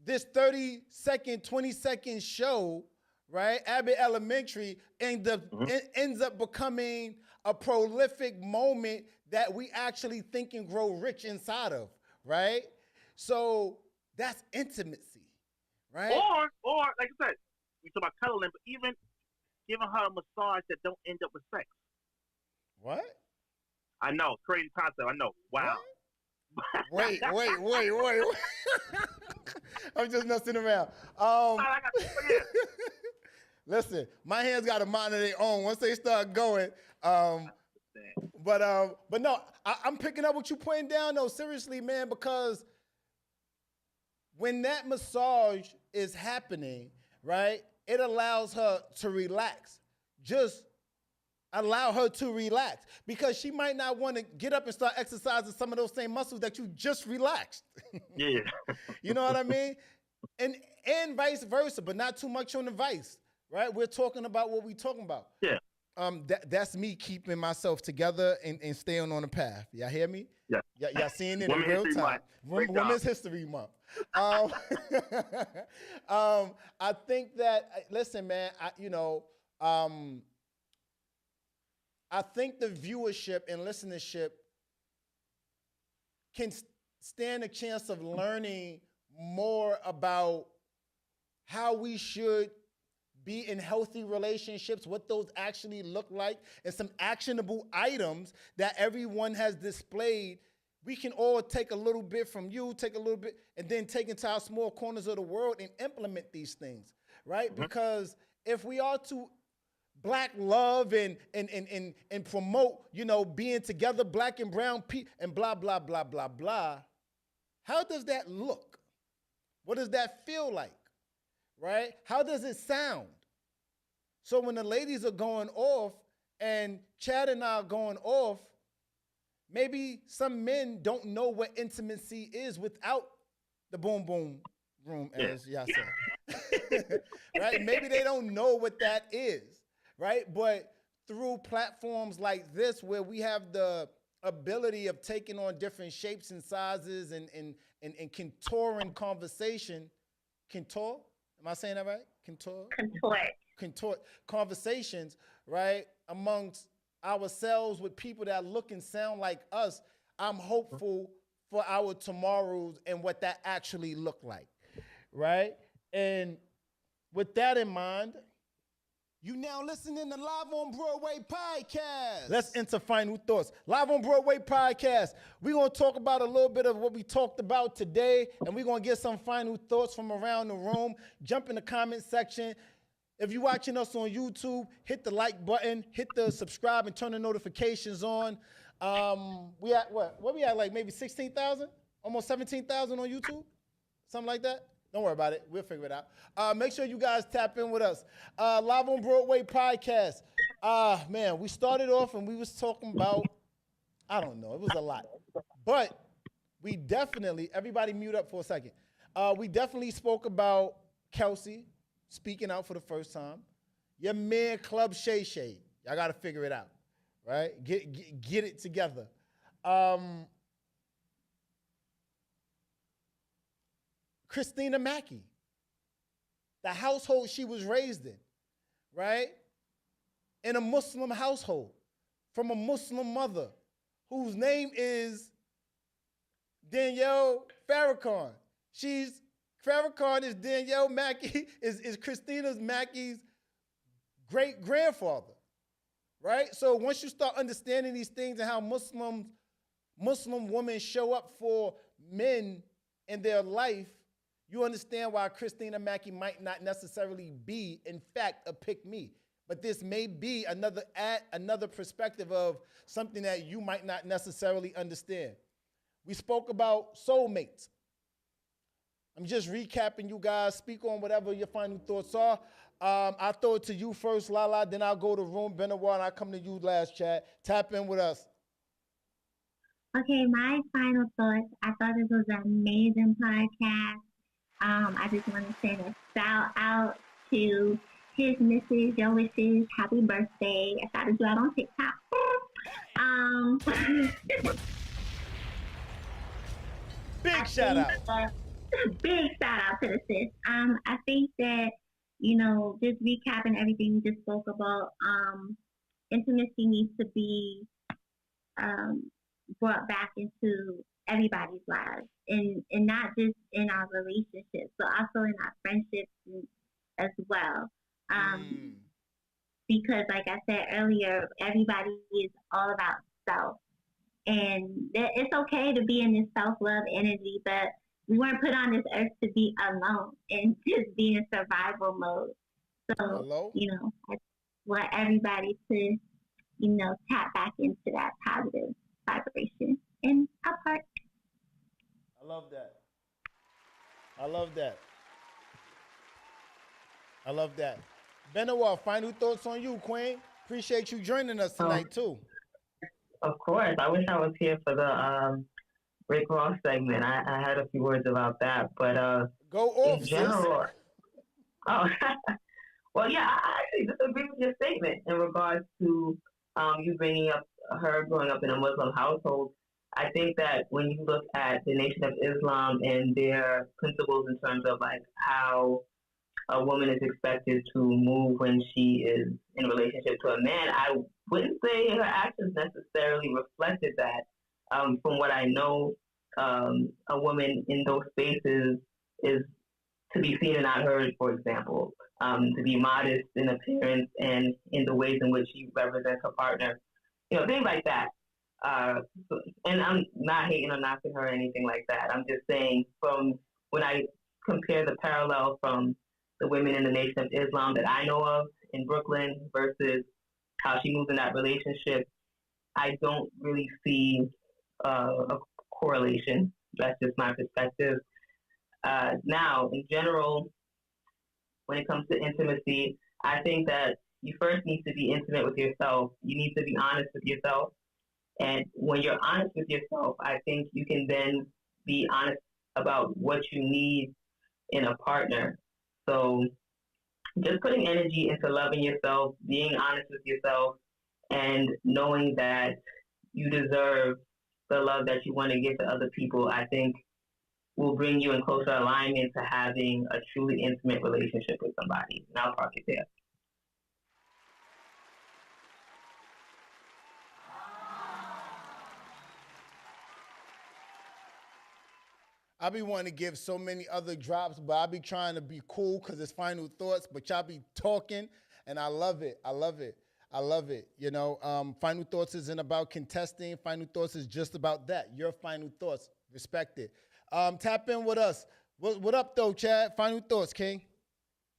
this 30-second, 20-second show, right, Abbott Elementary, ends up becoming a prolific moment that we actually think and grow rich inside of, right? So that's intimacy, right? Or like I said, we talk about cuddling, but even giving her a massage that don't end up with sex. What? I know, crazy concept. I know. Wow. Wait. I'm just messing around. Listen, my hands got a mind of their own. Once they start going, but no, I'm picking up what you're putting down though. Seriously, man, because when that massage is happening, right, it allows her to relax. Just allow her to relax because she might not want to get up and start exercising some of those same muscles that you just relaxed. Yeah. You know what I mean? and vice versa, but not too much on the vice, right? We're talking about what we're talking about. Yeah. That's me keeping myself together and staying on the path. Y'all hear me? Yeah. Y'all seeing it in Women's real History time. Month. Women's History Month. I think that, listen, man, I think the viewership and listenership can stand a chance of learning more about how we should be in healthy relationships, what those actually look like, and some actionable items that everyone has displayed. We can all take a little bit from you, take a little bit, and then take into our small corners of the world and implement these things, right? Mm-hmm. Because if we are to black love and promote, being together, black and brown people, and blah, blah, blah, blah, blah, how does that look? What does that feel like, right? How does it sound? So when the ladies are going off and Chad and I are going off, maybe some men don't know what intimacy is without the boom boom room, as y'all said. Right? Maybe they don't know what that is, right? But through platforms like this, where we have the ability of taking on different shapes and sizes and contouring conversation, contour? Am I saying that right? Contort conversations, right, amongst ourselves with people that look and sound like us. I'm hopeful for our tomorrows and what that actually look like, right? And with that in mind, you now listening to Live on Broadway podcast. Let's enter final thoughts. Live on Broadway podcast. We're going to talk about a little bit of what we talked about today, and we're going to get some final thoughts from around the room. Jump in the comment section. If you're watching us on YouTube, hit the like button, hit the subscribe, and turn the notifications on. We at what? What we at, like maybe 16,000? Almost 17,000 on YouTube? Something like that? Don't worry about it. We'll figure it out. Make sure you guys tap in with us. Live on Broadway podcast. Man, we started off and we was talking about, I don't know, it was a lot. But we definitely, everybody mute up for a second. We definitely spoke about Kelsey speaking out for the first time. Your man, Club Shay Shay. Y'all got to figure it out, right? Get it together. Christina Mackey, the household she was raised in, right? In a Muslim household, from a Muslim mother, whose name is Danielle Farrakhan. Farrakhan is Danielle Mackey, is Christina Mackey's great-grandfather, right? So once you start understanding these things and how Muslim women show up for men in their life, you understand why Christina Mackey might not necessarily be, in fact, a pick-me. But this may be another perspective of something that you might not necessarily understand. We spoke about soulmates. I'm just recapping, you guys. Speak on whatever your final thoughts are. I'll throw it to you first, Lala. Then I'll go to Room Benoit, and I'll come to you last, Chad. Tap in with us. Okay, my final thoughts. I thought this was an amazing podcast. I just want to send a shout out to his missus, your wishes, happy birthday. I shouted you out on TikTok. Big shout out. Big shout out to the sis. I think that, just recapping everything we just spoke about, intimacy needs to be brought back into everybody's lives, and not just in our relationships, but also in our friendships as well. Because like I said earlier, everybody is all about self. And it's okay to be in this self-love energy, but we weren't put on this earth to be alone and just be in survival mode. So, I want everybody to, tap back into that positive vibration in our part. I love that. I love that. I love that. Benoit, final thoughts on you, Queen. Appreciate you joining us tonight, too. Of course. I wish I was here for the Rick Ross segment. I had a few words about that, but Go off, in sis. general, oh, well, yeah, I actually disagree with your statement in regards to you bringing up her growing up in a Muslim household. I think that when you look at the Nation of Islam and their principles in terms of like how a woman is expected to move when she is in a relationship to a man, I wouldn't say her actions necessarily reflected that. From what I know, a woman in those spaces is to be seen and not heard, for example, to be modest in appearance and in the ways in which she represents her partner, things like that. Uh, and I'm not hating or knocking her or anything like that. I'm just saying from when I compare the parallel from the women in the Nation of Islam that I know of in Brooklyn versus how she moves in that relationship, I don't really see a correlation. That's just my perspective. Now, in general, when it comes to intimacy, I think that you first need to be intimate with yourself. You need to be honest with yourself. And when you're honest with yourself, I think you can then be honest about what you need in a partner. So just putting energy into loving yourself, being honest with yourself, and knowing that you deserve the love that you want to give to other people, I think will bring you in closer alignment to having a truly intimate relationship with somebody. And I'll park it there. I be wanting to give so many other drops, but I be trying to be cool because it's final thoughts, but y'all be talking, and I love it. I love it. I love it. Final thoughts isn't about contesting. Final thoughts is just about that. Your final thoughts. Respect it. Tap in with us. What up, though, Chad? Final thoughts, King.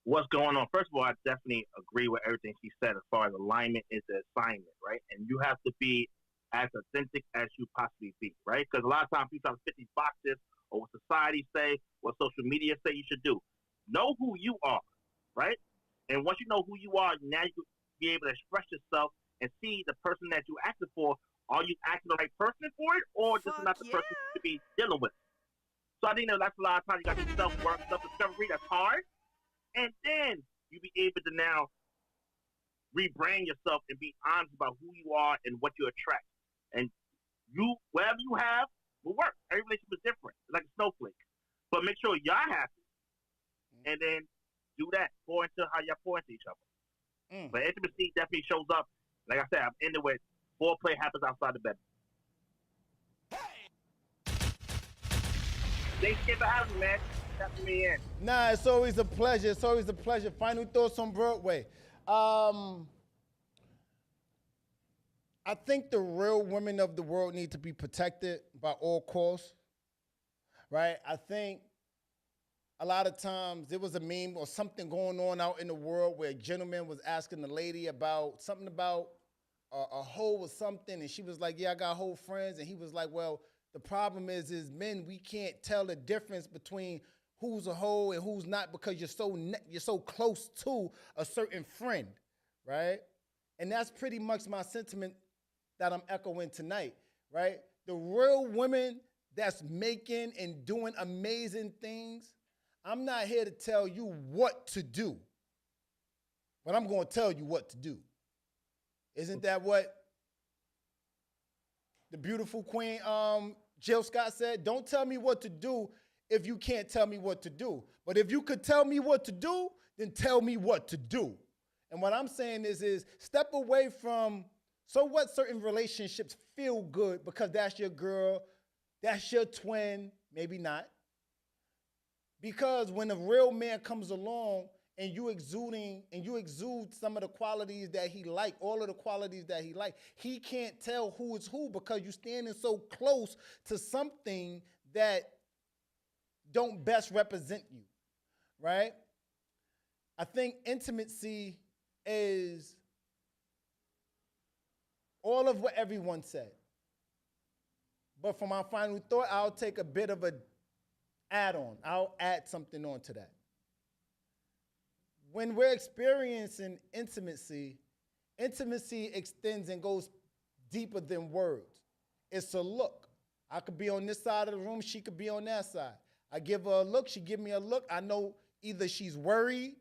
What's going on? First of all, I definitely agree with everything she said as far as alignment is the assignment, right? And you have to be as authentic as you possibly be, right? Because a lot of times people try to fit these boxes or what society say, what social media say you should do. Know who you are, right? And once you know who you are, now you can be able to express yourself and see the person that you're asking for. Are you asking the right person for it, or this is not the person to be dealing with? So I think that that's a lot of times you got to do self-work, self-discovery. That's hard. And then you be able to now rebrand yourself and be honest about who you are and what you attract. And whatever you have will work. Every relationship is different. It's like a snowflake. But make sure y'all happy. And then do that. Pour into how y'all pour into each other. But intimacy definitely shows up. Like I said, I'm ending with foreplay happens outside the bedroom. Thanks for having me, man. Tapping me in. Nah, it's always a pleasure. It's always a pleasure. Final thoughts on Broadway. I think the real women of the world need to be protected by all costs, right? I think a lot of times there was a meme or something going on out in the world where a gentleman was asking the lady about something about a hoe or something, and she was like, yeah, I got hoe friends, and he was like, well, the problem is men, we can't tell the difference between who's a hoe and who's not because you're so close to a certain friend, right? And that's pretty much my sentiment that I'm echoing tonight, right? The real women that's making and doing amazing things, I'm not here to tell you what to do, but I'm going to tell you what to do. Isn't that what the beautiful Queen Jill Scott said? Don't tell me what to do if you can't tell me what to do. But if you could tell me what to do, then tell me what to do. And what I'm saying is step away from, so what, certain relationships feel good because that's your girl, that's your twin, maybe not. Because when a real man comes along and you exude some of the qualities that he like, all of the qualities that he like, he can't tell who is who because you're standing so close to something that don't best represent you, right? I think intimacy is all of what everyone said. But for my final thought, I'll take a bit of a add-on. I'll add something on to that. When we're experiencing intimacy, intimacy extends and goes deeper than words. It's a look. I could be on this side of the room, she could be on that side. I give her a look, she give me a look. I know either she's worried,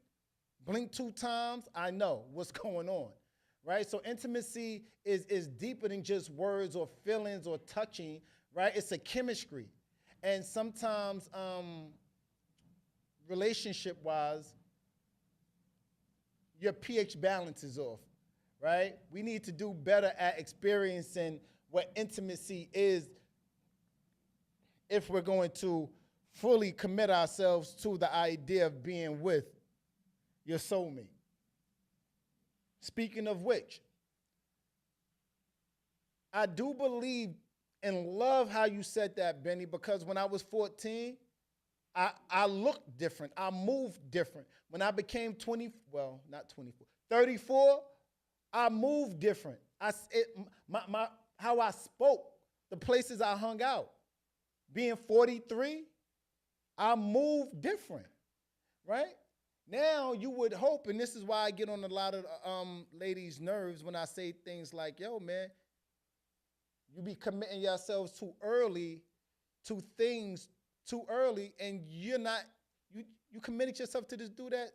blink 2 times, I know what's going on, right? So intimacy is deeper than just words or feelings or touching, right? It's a chemistry. And sometimes relationship-wise, your pH balance is off, right? We need to do better at experiencing what intimacy is if we're going to fully commit ourselves to the idea of being with your soulmate. Speaking of which, I do believe and love how you said that, Benny, because when I was 14, I looked different. I moved different. When I became 34, I moved different. How I spoke, the places I hung out. Being 43, I moved different, right? Now you would hope, and this is why I get on a lot of ladies' nerves when I say things like, yo, man, you be committing yourselves too early to things too early, and you committed yourself to this dude at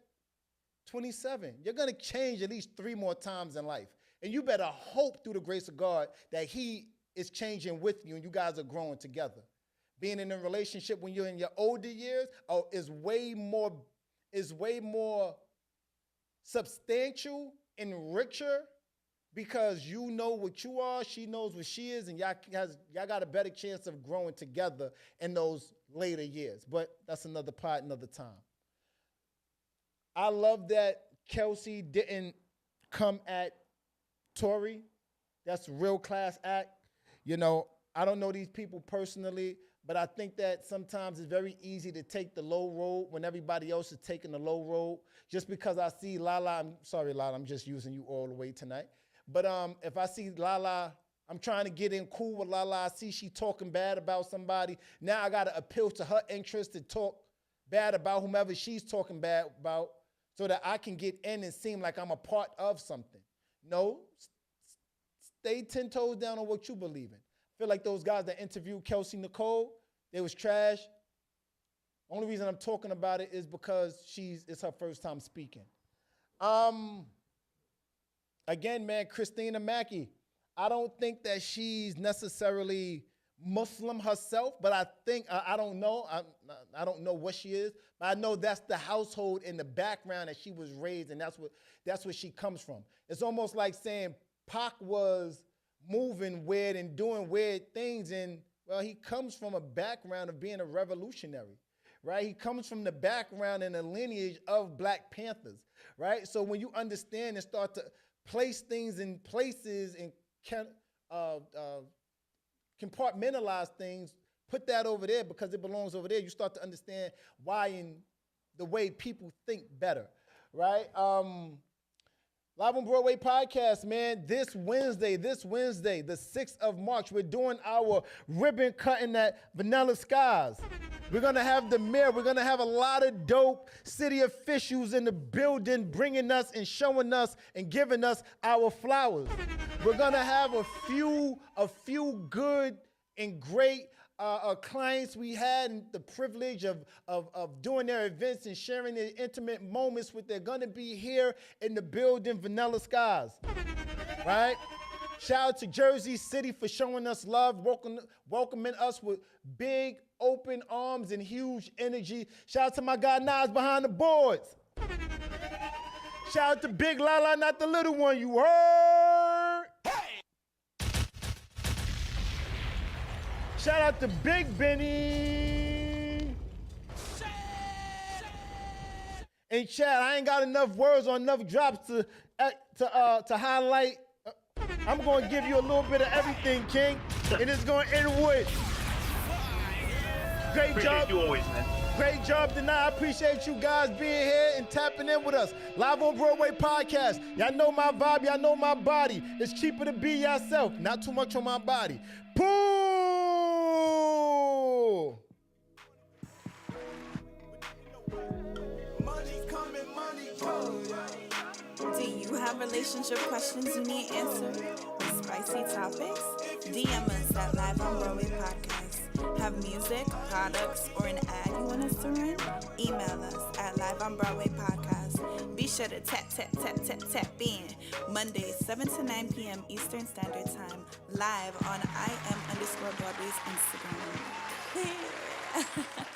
27. You're going to change at least 3 more times in life. And you better hope through the grace of God that he is changing with you and you guys are growing together. Being in a relationship when you're in your older years is way more substantial and richer because you know what you are, she knows what she is, and y'all got a better chance of growing together in those later years. But that's another part, another time. I love that Kelsey didn't come at Tori. That's a real class act. You know, I don't know these people personally, but I think that sometimes it's very easy to take the low road when everybody else is taking the low road. Just because I see Lala, I'm sorry, Lala, I'm just using you all the way tonight. But if I see Lala, I'm trying to get in cool with Lala. I see she talking bad about somebody. Now I got to appeal to her interest to talk bad about whomever she's talking bad about so that I can get in and seem like I'm a part of something. No, stay 10 toes down on what you believe in. I feel like those guys that interviewed Kelsey Nicole, they was trash. Only reason I'm talking about it is because it's her first time speaking. Again, man, Christina Mackey, I don't think that she's necessarily Muslim herself, but I think, I don't know. I don't know what she is, but I know that's the household in the background that she was raised, and that's where she comes from. It's almost like saying Pac was moving weird and doing weird things, and, well, he comes from a background of being a revolutionary, right? He comes from the background and the lineage of Black Panthers, right? So when you understand and start to place things in places and compartmentalize things, put that over there because it belongs over there, you start to understand why and the way people think better, right? Live on Broadway podcast, man, this Wednesday, the 6th of March, we're doing our ribbon cutting at Vanilla Skies. We're going to have the mayor. We're going to have a lot of dope city officials in the building bringing us and showing us and giving us our flowers. We're going to have a few good and great clients we had and the privilege of doing their events and sharing their intimate moments with. They're going to be here in the building, Vanilla Skies, right? Shout out to Jersey City for showing us love, welcoming us with big open arms and huge energy. Shout out to my guy Nas behind the boards. Shout out to Big Lala, not the little one, you heard? Shout out to Big Benny. And Chad, I ain't got enough words or enough drops to highlight. I'm going to give you a little bit of everything, King, and it's going to end with great job. You always, man. Great job tonight. I appreciate you guys being here and tapping in with us. Live on Broadway podcast. Y'all know my vibe. Y'all know my body. It's cheaper to be yourself. Not too much on my body. Pooh! Money coming, money go. Do you have relationship questions you need answered? With spicy topics? DM us at Live on Broadway podcast. Have music, products, or an ad you answering, email us at Live on Broadway Podcast. Be sure to tap in Mondays 7 to 9 p.m. Eastern Standard Time, live on IM_Broadway's Instagram.